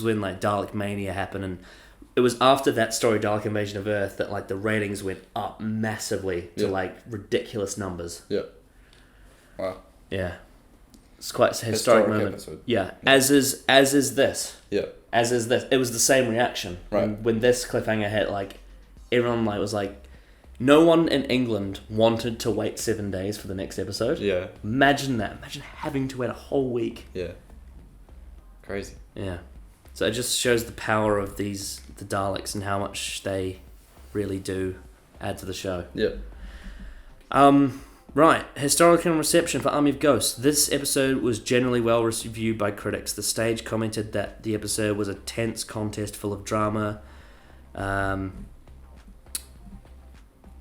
when like Dalek Mania happened, and it was after that story, Dalek Invasion of Earth, that like the ratings went up massively to like ridiculous numbers. Yeah. Wow. Yeah, it's quite a historic moment. Episode. Yeah, as is this. Yeah. As is this. It was the same reaction. Right. When this cliffhanger hit, like everyone like was like, no one in England wanted to wait 7 days for the next episode. Yeah. Imagine that. Imagine having to wait a whole week. Yeah. Crazy. Yeah. So it just shows the power of the Daleks and how much they really do add to the show. Yeah. Right. Historical reception for Army of Ghosts. This episode was generally well reviewed by critics. The Stage commented that the episode was a tense contest full of drama.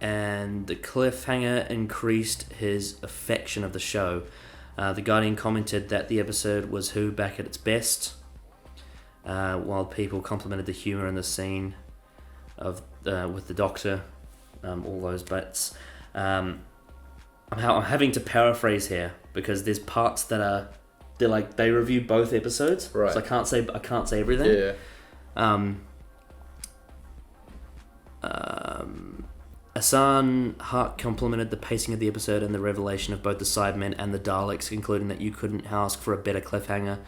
And the cliffhanger increased his affection of the show. The Guardian commented that the episode was Who back at its best, while people complimented the humour in the scene of with the Doctor, all those bits. I'm having to paraphrase here because there's parts that they review both episodes, right? So I can't say everything. Yeah. Asan Hart complimented the pacing of the episode and the revelation of both the Sidemen and the Daleks, concluding that you couldn't ask for a better cliffhanger.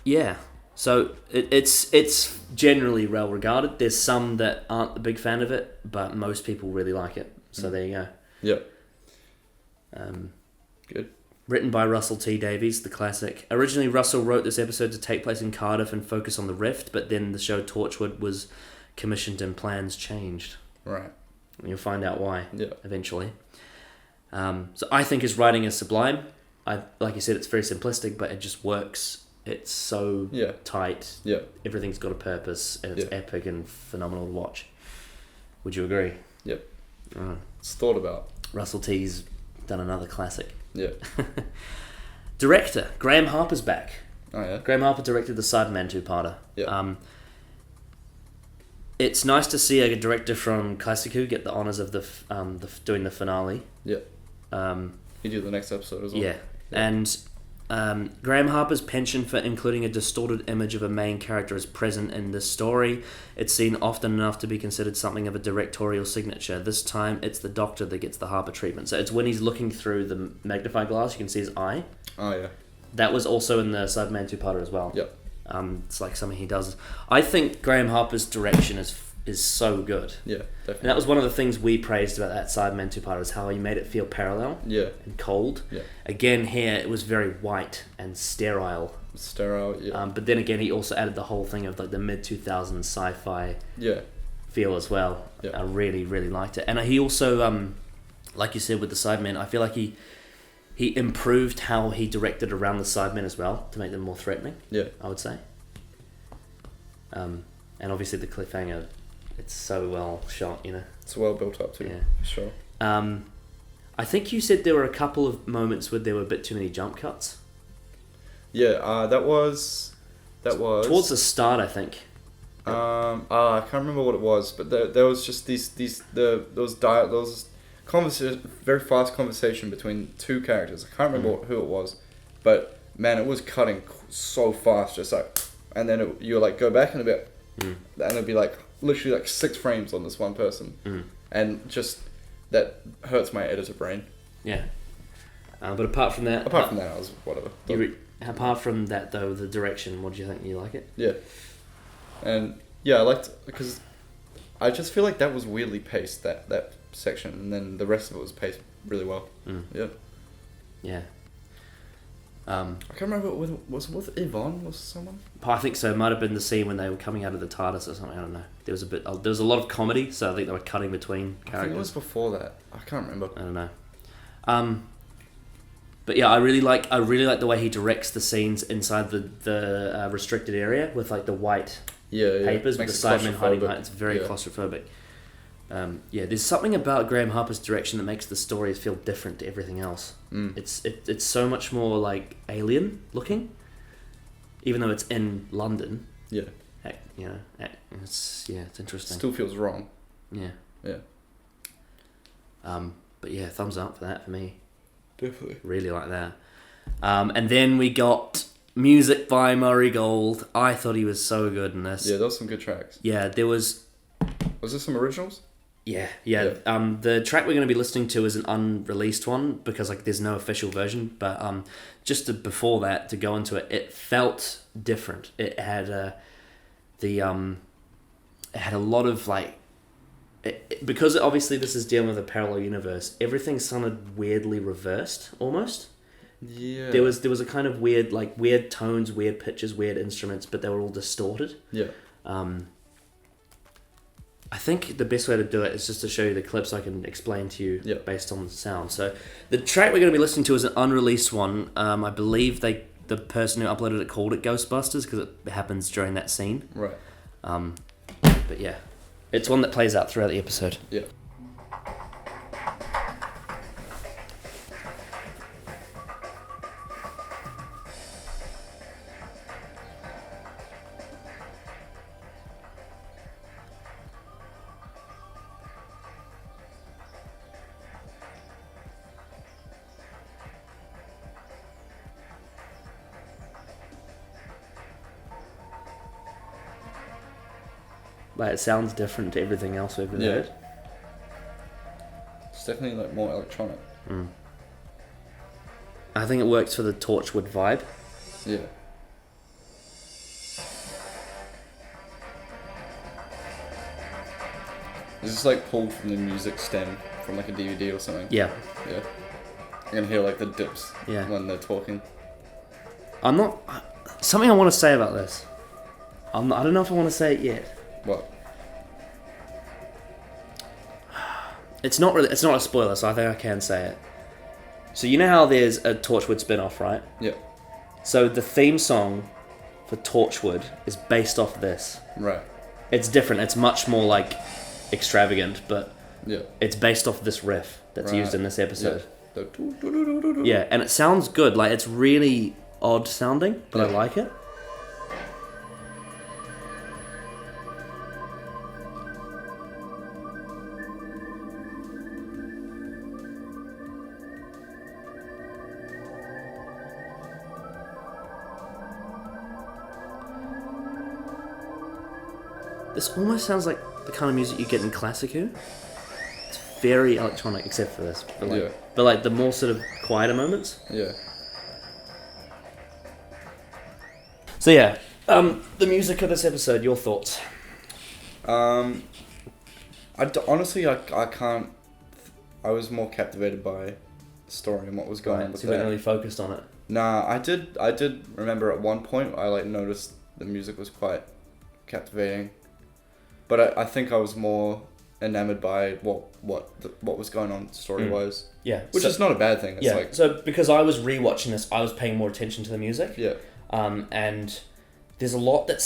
Yeah, so it's generally well regarded. There's some that aren't a big fan of it, but most people really like it. So there you go. Yep. Good. Written by Russell T Davies, the classic. Originally, Russell wrote this episode to take place in Cardiff and focus on the Rift, but then the show Torchwood was commissioned and plans changed. Right. And you'll find out why eventually. So I think his writing is sublime. Like you said, it's very simplistic, but it just works. It's so tight. Yeah. Everything's got a purpose, and it's epic and phenomenal to watch. Would you agree? Yep. It's thought about. Russell T's done another classic. Yeah. Director Graham Harper's back. Oh yeah. Graham Harper directed the Cyberman two-parter. Yeah. It's nice to see a director from Kaisiku get the honours of doing the finale. Yeah. You do the next episode as well. Yeah, And Graham Harper's penchant for including a distorted image of a main character is present in this story. It's seen often enough to be considered something of a directorial signature. This time, it's the Doctor that gets the Harper treatment. So it's when he's looking through the magnifying glass, you can see his eye. Oh yeah. That was also in the Cyberman two-parter as well. Yep. It's like something he does. I think Graham Harper's direction is so good. Yeah, definitely. And that was one of the things we praised about that Cyberman two-parter, is how he made it feel parallel Yeah. and cold. Yeah. Again, here it was very white and sterile. Sterile. Yeah. But then again, he also added the whole thing of like the mid-2000s sci-fi Yeah. feel as well. Yeah. I really, really liked it. And he also, like you said with the Cybermen, I feel like he improved how he directed around the Cybermen as well to make them more threatening. Yeah. I would say. And obviously the cliffhanger, it's so well shot, you know. It's well built up too. Yeah. For sure. I think you said there were a couple of moments where there were a bit too many jump cuts. Yeah. That was. Towards the start, I think. I can't remember what it was, but there was just there was conversation, very fast conversation between two characters. I can't remember who it was, but man, it was cutting so fast, just like, and then you like go back and and it'd be like literally like 6 frames on this one person, and just that hurts my editor brain. Yeah. But apart from that, I was whatever. Apart from that, though, the direction, what do you think? You like it? Yeah. And yeah, I liked, because I just feel like that was weirdly paced, that section, and then the rest of it was paced really well. Yeah. Yeah. I can't remember, was it with Yvonne? Was someone? I think so. It might have been the scene when they were coming out of the TARDIS or something. I don't know. There was a lot of comedy, so I think they were cutting between characters. I think it was before that. I can't remember. I don't know. But yeah, I really like the way he directs the scenes inside the restricted area with like the white papers with the Cybermen hiding behind. It's very claustrophobic. There's something about Graham Harper's direction that makes the stories feel different to everything else. It's so much more like alien looking, even though it's in London. Yeah. It's interesting. Still feels wrong. Yeah. Yeah. But yeah, thumbs up for that for me. Definitely. Really like that. And then we got music by Murray Gold. I thought he was so good in this. Yeah, there was some good tracks. Yeah, there was. Was there some originals? Yeah. The track we're going to be listening to is an unreleased one because like there's no official version. But before that, to go into it, it felt different. It had it had a lot of like. Because obviously this is dealing with a parallel universe, everything sounded weirdly reversed almost. Yeah. There was a kind of weird tones, weird pitches, weird instruments, but they were all distorted. Yeah. I think the best way to do it is just to show you the clip so I can explain to you based on the sound. So the track we're going to be listening to is an unreleased one. I believe the person who uploaded it called it Ghostbusters because it happens during that scene. Right. But yeah. It's one that plays out throughout the episode. Yeah. Like it sounds different to everything else we've ever heard. It's definitely like more electronic. I think it works for the Torchwood vibe. Yeah. Is this like pulled from the music stem from like a DVD or something? Yeah. Yeah. You're gonna hear like the dips Yeah. when they're talking. Something I want to say about this. I don't know if I want to say it yet. What? It's not a spoiler, so I think I can say it. So you know how there's a Torchwood spin-off, right? Yeah. So the theme song for Torchwood is based off this. Right. It's different. It's much more like extravagant, but Yeah. it's based off this riff that's Right. used in this episode. Yeah. The Yeah, and it sounds good. Like it's really odd sounding, but I Yeah. like it. This almost sounds like the kind of music you get in Classic Who. It's very electronic, except for this. But like, Yeah. but like the more sort of quieter moments. Yeah. So yeah, the music of this episode. Your thoughts? Honestly, I can't. I was more captivated by the story and what was going on with So you weren't that. really focused on it. Nah, I did remember at one point I like noticed the music was quite captivating, but I think I was more enamored by what was going on story wise. Yeah, Which is not a bad thing. It's yeah. like So because I was rewatching this, I was paying more attention to the music. yeah. And there's a lot that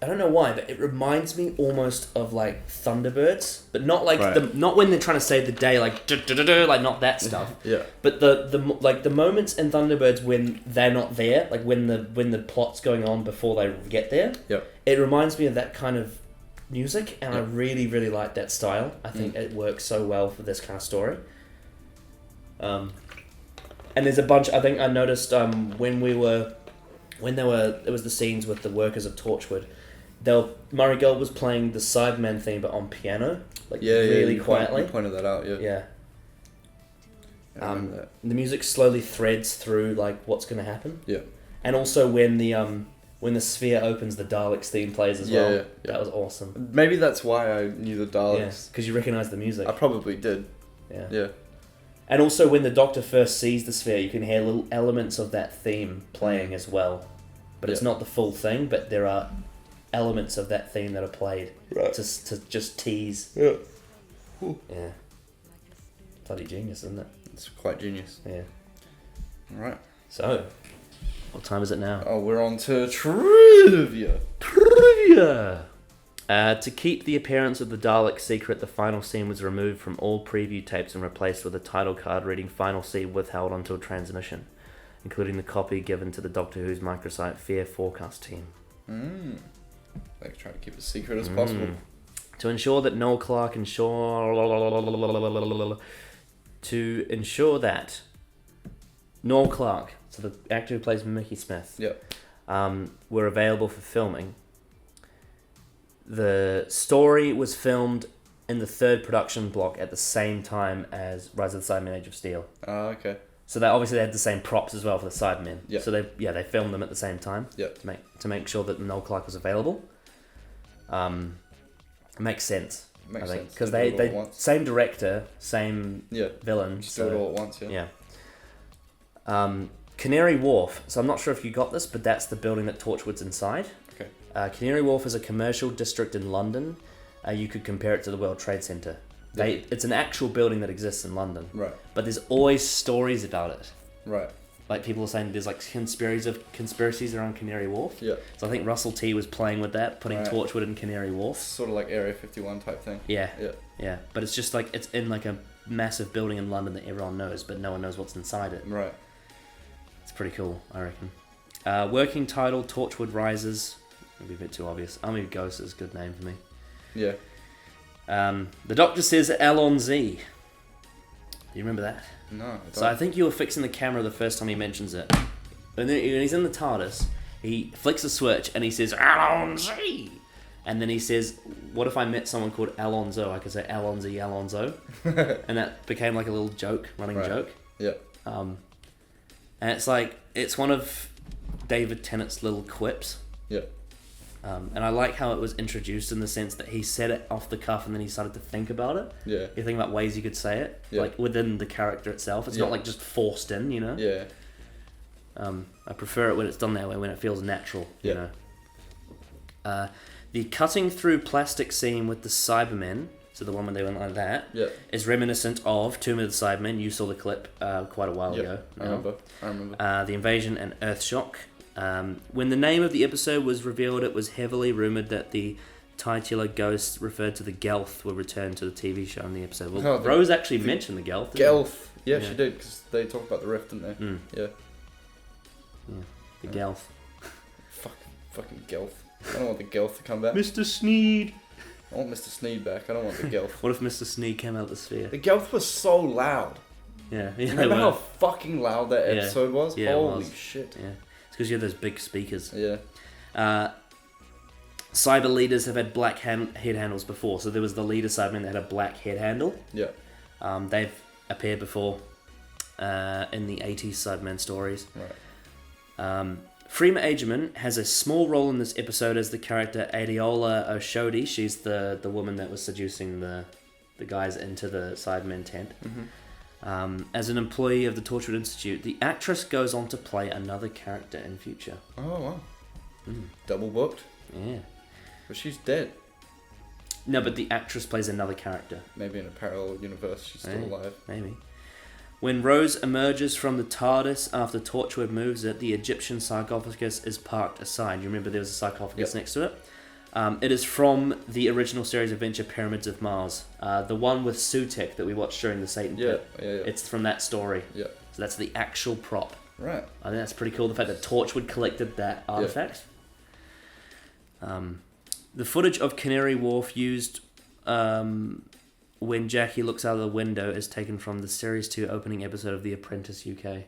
I don't know why, but it reminds me almost of like Thunderbirds, but not like Right. not when they're trying to save the day, like like not that stuff. Yeah. But the moments in Thunderbirds when they're not there, like when the plot's going on before they get there. Yep. It reminds me of that kind of music, and I really really like that style. I think it works so well for this kind of story. And there's a bunch. I think I noticed when it was the scenes with the workers of Torchwood. Murray Gold was playing the Cyberman theme, but on piano, like really quietly. You pointed that out. Yeah. Yeah. I remember that. The music slowly threads through like what's going to happen. Yeah. And also when the sphere opens, the Daleks theme plays as well. Yeah. That was awesome. Maybe that's why I knew the Daleks. Because you recognise the music. I probably did. Yeah. Yeah. And also when the Doctor first sees the sphere, you can hear little elements of that theme playing as well. But it's not the full thing, but there are elements of that theme that are played to just tease. Yeah. Yeah. Bloody genius, isn't it? It's quite genius. Yeah. Alright. So, what time is it now? Oh, we're on to trivia. Trivia! To keep the appearance of the Dalek secret, the final scene was removed from all preview tapes and replaced with a title card reading "Final Scene withheld until transmission," including the copy given to the Doctor Who's microsite Fear Forecast team. They try to keep it as secret as possible. To ensure that Noel Clarke Noel Clarke, so the actor who plays Mickey Smith, were available for filming. The story was filmed in the third production block at the same time as Rise of the Cybermen Age of Steel. Okay. So they obviously had the same props as well for the Cybermen. Yeah. So they filmed them at the same time. Yeah. To make sure that Noel Clarke was available. It makes sense. Makes I think sense. because Do it all at they once. same director, same villain. Just do it all at once. Yeah. Yeah. Canary Wharf. So I'm not sure if you got this, but that's the building that Torchwood's inside. Okay. Canary Wharf is a commercial district in London. You could compare it to the World Trade Center. It's an actual building that exists in London. Right. But there's always stories about it. Right. Like people are saying there's like conspiracies around Canary Wharf. Yeah. So I think Russell T was playing with that, putting Right. Torchwood in Canary Wharf. Sort of like Area 51 type thing. Yeah. Yeah. Yeah. But it's just like it's in like a massive building in London that everyone knows, but no one knows what's inside it. Right. It's pretty cool, I reckon. Working title: Torchwood Rises. It'd be a bit too obvious. Army of Ghosts is a good name for me. Yeah. The Doctor says Alon-Z. You remember that? No. I don't. So I think you were fixing the camera the first time he mentions it. And then when he's in the TARDIS, he flicks a switch and he says Alon-Z. And then he says, "What if I met someone called Alonzo? I could say Alon-Z, Alonzo." And that became like a little joke, running joke. Yeah. And it's like it's one of David Tennant's little quips. Yeah. And I like how it was introduced in the sense that he said it off the cuff and then he started to think about it. Yeah. You think about ways you could say it, like within the character itself. It's not like just forced in, you know. Yeah. I prefer it when it's done that way, when it feels natural, you know. The cutting through plastic scene with the Cybermen, so the one when they went like that, is reminiscent of Tomb of the Cybermen. You saw the clip quite a while ago. I remember. The Invasion and Earthshock. When the name of the episode was revealed, it was heavily rumoured that the titular ghosts referred to the Gelth were returned to the TV show in the episode. Well, Rose actually mentioned the Gelth. Gelth. Yeah, she did, because they talked about the rift, didn't they? Yeah. The Gelth. Fucking Gelth. I don't want the Gelth to come back. Mr. Sneed. I want Mr. Sneed back. I don't want the Gelth. What if Mr. Sneed came out of the sphere? The Gelth was so loud. Yeah. Remember how fucking loud that episode was? Yeah, Holy it was. shit. Yeah. It's because you have those big speakers. Yeah. cyber leaders have had black head handles before. So there was the leader Cyberman that had a black head handle. Yeah. They've appeared before in the 80s Cyberman stories. Right. Freema Agyeman has a small role in this episode as the character Adeola Oshodi. She's the woman that was seducing the guys into the Cyberman tent. Mm-hmm. As an employee of the Torchwood Institute, the actress goes on to play another character in future. Oh, wow. Double booked? Yeah. But she's dead. No, but the actress plays another character. Maybe in a parallel universe she's still alive. Maybe. When Rose emerges from the TARDIS after Torchwood moves it, the Egyptian sarcophagus is parked aside. You remember there was a sarcophagus next to it? It is from the original series adventure Pyramids of Mars. The one with Sutek that we watched during the Satan Pit. Yeah. It's from that story. Yeah. So that's the actual prop. Right. I think that's pretty cool, the fact that Torchwood collected that artifact. The footage of Canary Wharf used when Jackie looks out of the window is taken from the Series 2 opening episode of The Apprentice UK.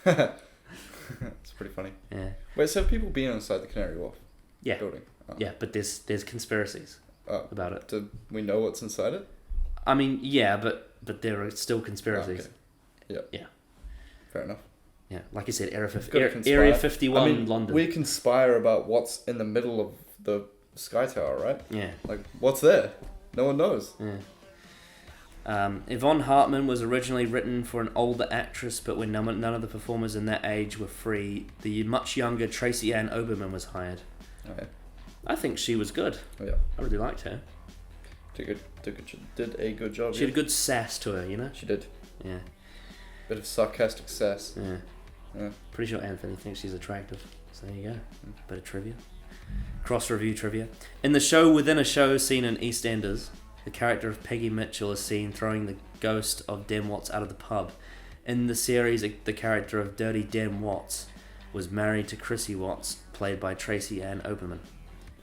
It's pretty funny. Yeah. Wait, so have people been inside the Canary Wharf Yeah. building? Oh. Yeah, but there's conspiracies about it. Do we know what's inside it? I mean, yeah, but there are still conspiracies. Okay. Yeah. Fair enough. Yeah, like you said, Area Conspire. 51, I mean, London. we conspire about what's in the middle of the Sky Tower, right? Yeah. Like, what's there? No one knows. Yeah. Yvonne Hartman was originally written for an older actress, but when none of the performers in that age were free, the much younger Tracy Ann Oberman was hired. Okay. I think she was good. Oh, yeah. I really liked her. Did a good job. She had a good sass to her, you know? She did. Yeah. Bit of sarcastic sass. Yeah. Yeah. Pretty sure Anthony thinks she's attractive. So there you go. Bit of trivia. Cross-review trivia. In the show within a show scene in EastEnders, the character of Peggy Mitchell is seen throwing the ghost of Dem Watts out of the pub. In the series, the character of Dirty Dem Watts was married to Chrissy Watts, played by Tracy Ann Oberman,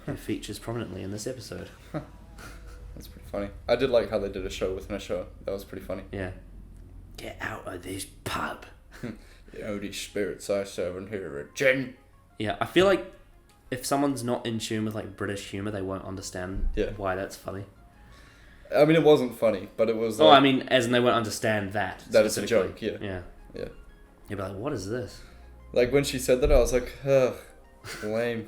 who features prominently in this episode. That's pretty funny. I did like how they did a show within a show. That was pretty funny. Yeah. Get out of this pub. The only spirits I serve in here are gin. Yeah, I feel like if someone's not in tune with like British humour, they won't understand why that's funny. I mean, it wasn't funny, but it was. I mean, as in they won't understand that. That it's a joke. Yeah. Yeah. Yeah. You'd be like, what is this? Like when she said that, I was like, ugh, lame.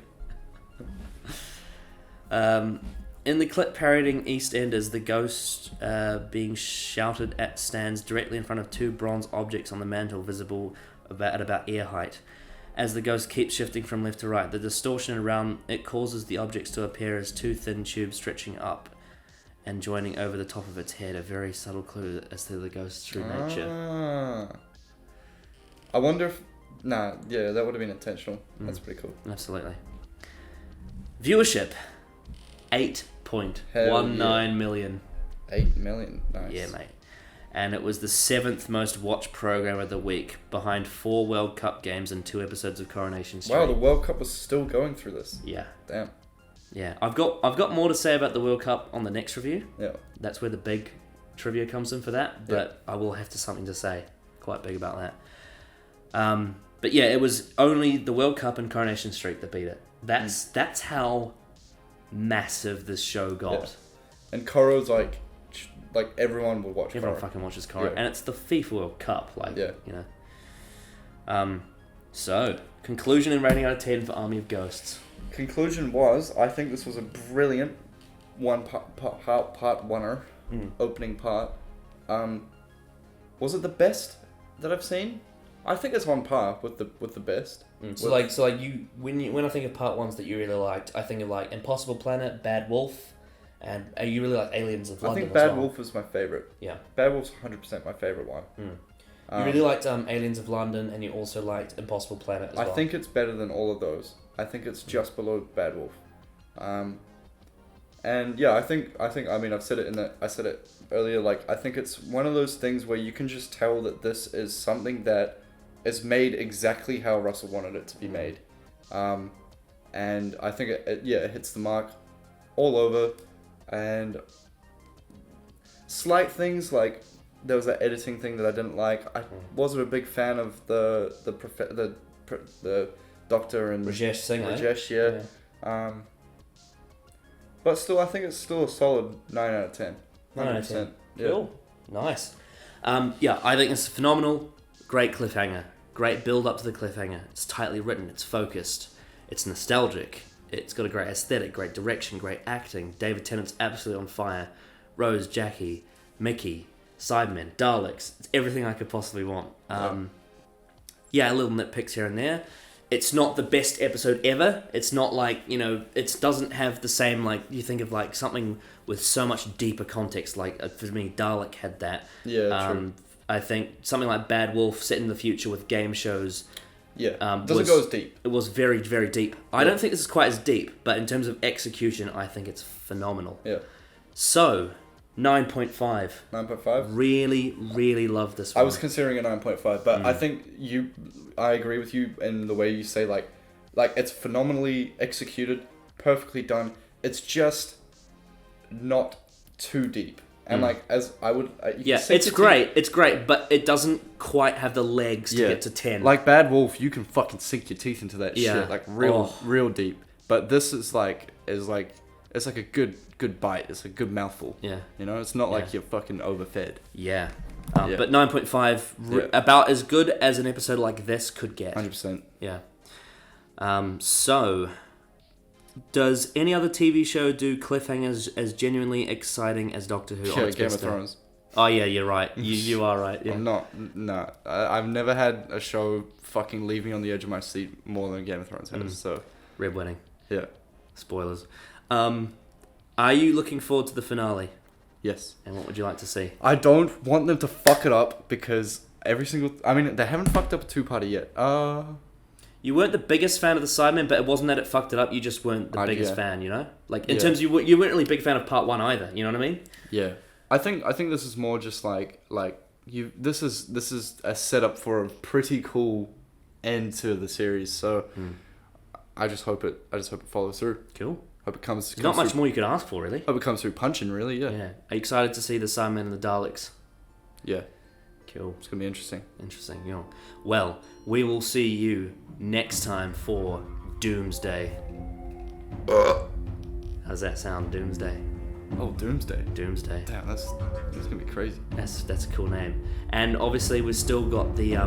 In the clip parodying EastEnders, the ghost being shouted at stands directly in front of two bronze objects on the mantle, visible at about ear height. As the ghost keeps shifting from left to right, the distortion around it causes the objects to appear as two thin tubes stretching up and joining over the top of its head, a very subtle clue as to the ghost's true nature. I wonder if... that would have been intentional. That's pretty cool. Absolutely. Viewership, 8.19 million. 8 million, nice. Yeah, mate. And it was the 7th most watched program of the week, behind 4 World Cup games and 2 episodes of Coronation Street. Wow, the World Cup was still going through this. Yeah. Damn. Yeah, I've got more to say about the World Cup on the next review. Yeah. That's where the big trivia comes in for that, but I will have something to say quite big about that. But yeah, it was only the World Cup and Coronation Street that beat it. That's how massive this show got. Yeah. And Coro's like everyone would watch. Everyone fucking watches Coro, and it's the FIFA World Cup, you know. So conclusion and rating out of 10 for Army of Ghosts. Conclusion was, I think this was a brilliant part one-er, opening part. Was it the best that I've seen? I think it's on par with the best. So you when I think of part ones that you really liked, I think of like Impossible Planet, Bad Wolf, and you really like Aliens of London. I think Bad Wolf was my favorite. Yeah, Bad Wolf's 100% my favorite one. You really liked Aliens of London, and you also liked Impossible Planet as well. I think it's better than all of those. I think it's just below Bad Wolf. And yeah, I think I mean I said it earlier, like I think it's one of those things where you can just tell that this is something that is made exactly how Russell wanted it to be made. And I think it hits the mark all over, and slight things like there was that editing thing that I didn't like. I wasn't a big fan of the doctor and Rajesh Singh. Rajesh, yeah. But still, I think it's still a solid 9 out of 10. 9 out of 100%. 10. Yeah. Cool. Nice. Yeah, I think it's phenomenal. Great cliffhanger. Great build up to the cliffhanger. It's tightly written. It's focused. It's nostalgic. It's got a great aesthetic, great direction, great acting. David Tennant's absolutely on fire. Rose, Jackie, Mickey, Sidemen, Daleks. It's everything I could possibly want. Yeah, little nitpicks here and there. It's not the best episode ever. It's not like, it doesn't have the same, like, you think of like something with so much deeper context. Like, for me, Dalek had that. Yeah, true. I think something like Bad Wolf set in the future with game shows. Yeah, doesn't go as deep. It was very, very deep. I don't think this is quite as deep, but in terms of execution, I think it's phenomenal. Yeah. So, 9.5. 9.5? Really, really love this one. I was considering a 9.5, but I think I agree with you in the way you say, like it's phenomenally executed, perfectly done. It's just not too deep. And it's great, but it doesn't quite have the legs to get to 10. Like Bad Wolf, you can fucking sink your teeth into that Yeah. shit, like real deep. But this is like it's like a good bite. It's a good mouthful. Yeah. It's not like you're fucking overfed. Yeah. But 9.5, about as good as an episode like this could get. 100%. Yeah. So, does any other TV show do cliffhangers as genuinely exciting as Doctor Who? Yeah, Game of Thrones. Oh yeah, you're right. You are right. Yeah. I'm not. Nah. I've never had a show fucking leave me on the edge of my seat more than Game of Thrones has. So. Red Wedding. Yeah. Spoilers. Are you looking forward to the finale? Yes. And what would you like to see? I don't want them to fuck it up because they haven't fucked up a two-parter yet. You weren't the biggest fan of the Sidemen, but it wasn't that it fucked it up. You just weren't the biggest fan, Like, in terms of, you weren't really a big fan of part 1 either, you know what I mean? Yeah. I think this is more just this is a setup for a pretty cool end to the series, so I just hope it follows through. Cool. Hope it comes Not much through, more you could ask for, really. Hope it comes through punching, really, yeah. Yeah. Are you excited to see the Sidemen and the Daleks? Yeah. Cool. It's going to be interesting. Interesting, Well, we will see you next time for Doomsday. How's that sound, Doomsday? Oh, Doomsday. Doomsday. Damn, that's going to be crazy. That's a cool name. And obviously we've still got the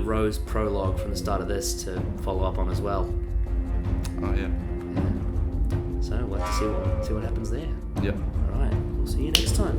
Rose prologue from the start of this to follow up on as well. Oh, yeah. So we'll have to see what happens there. Yep. Alright, we'll see you next time.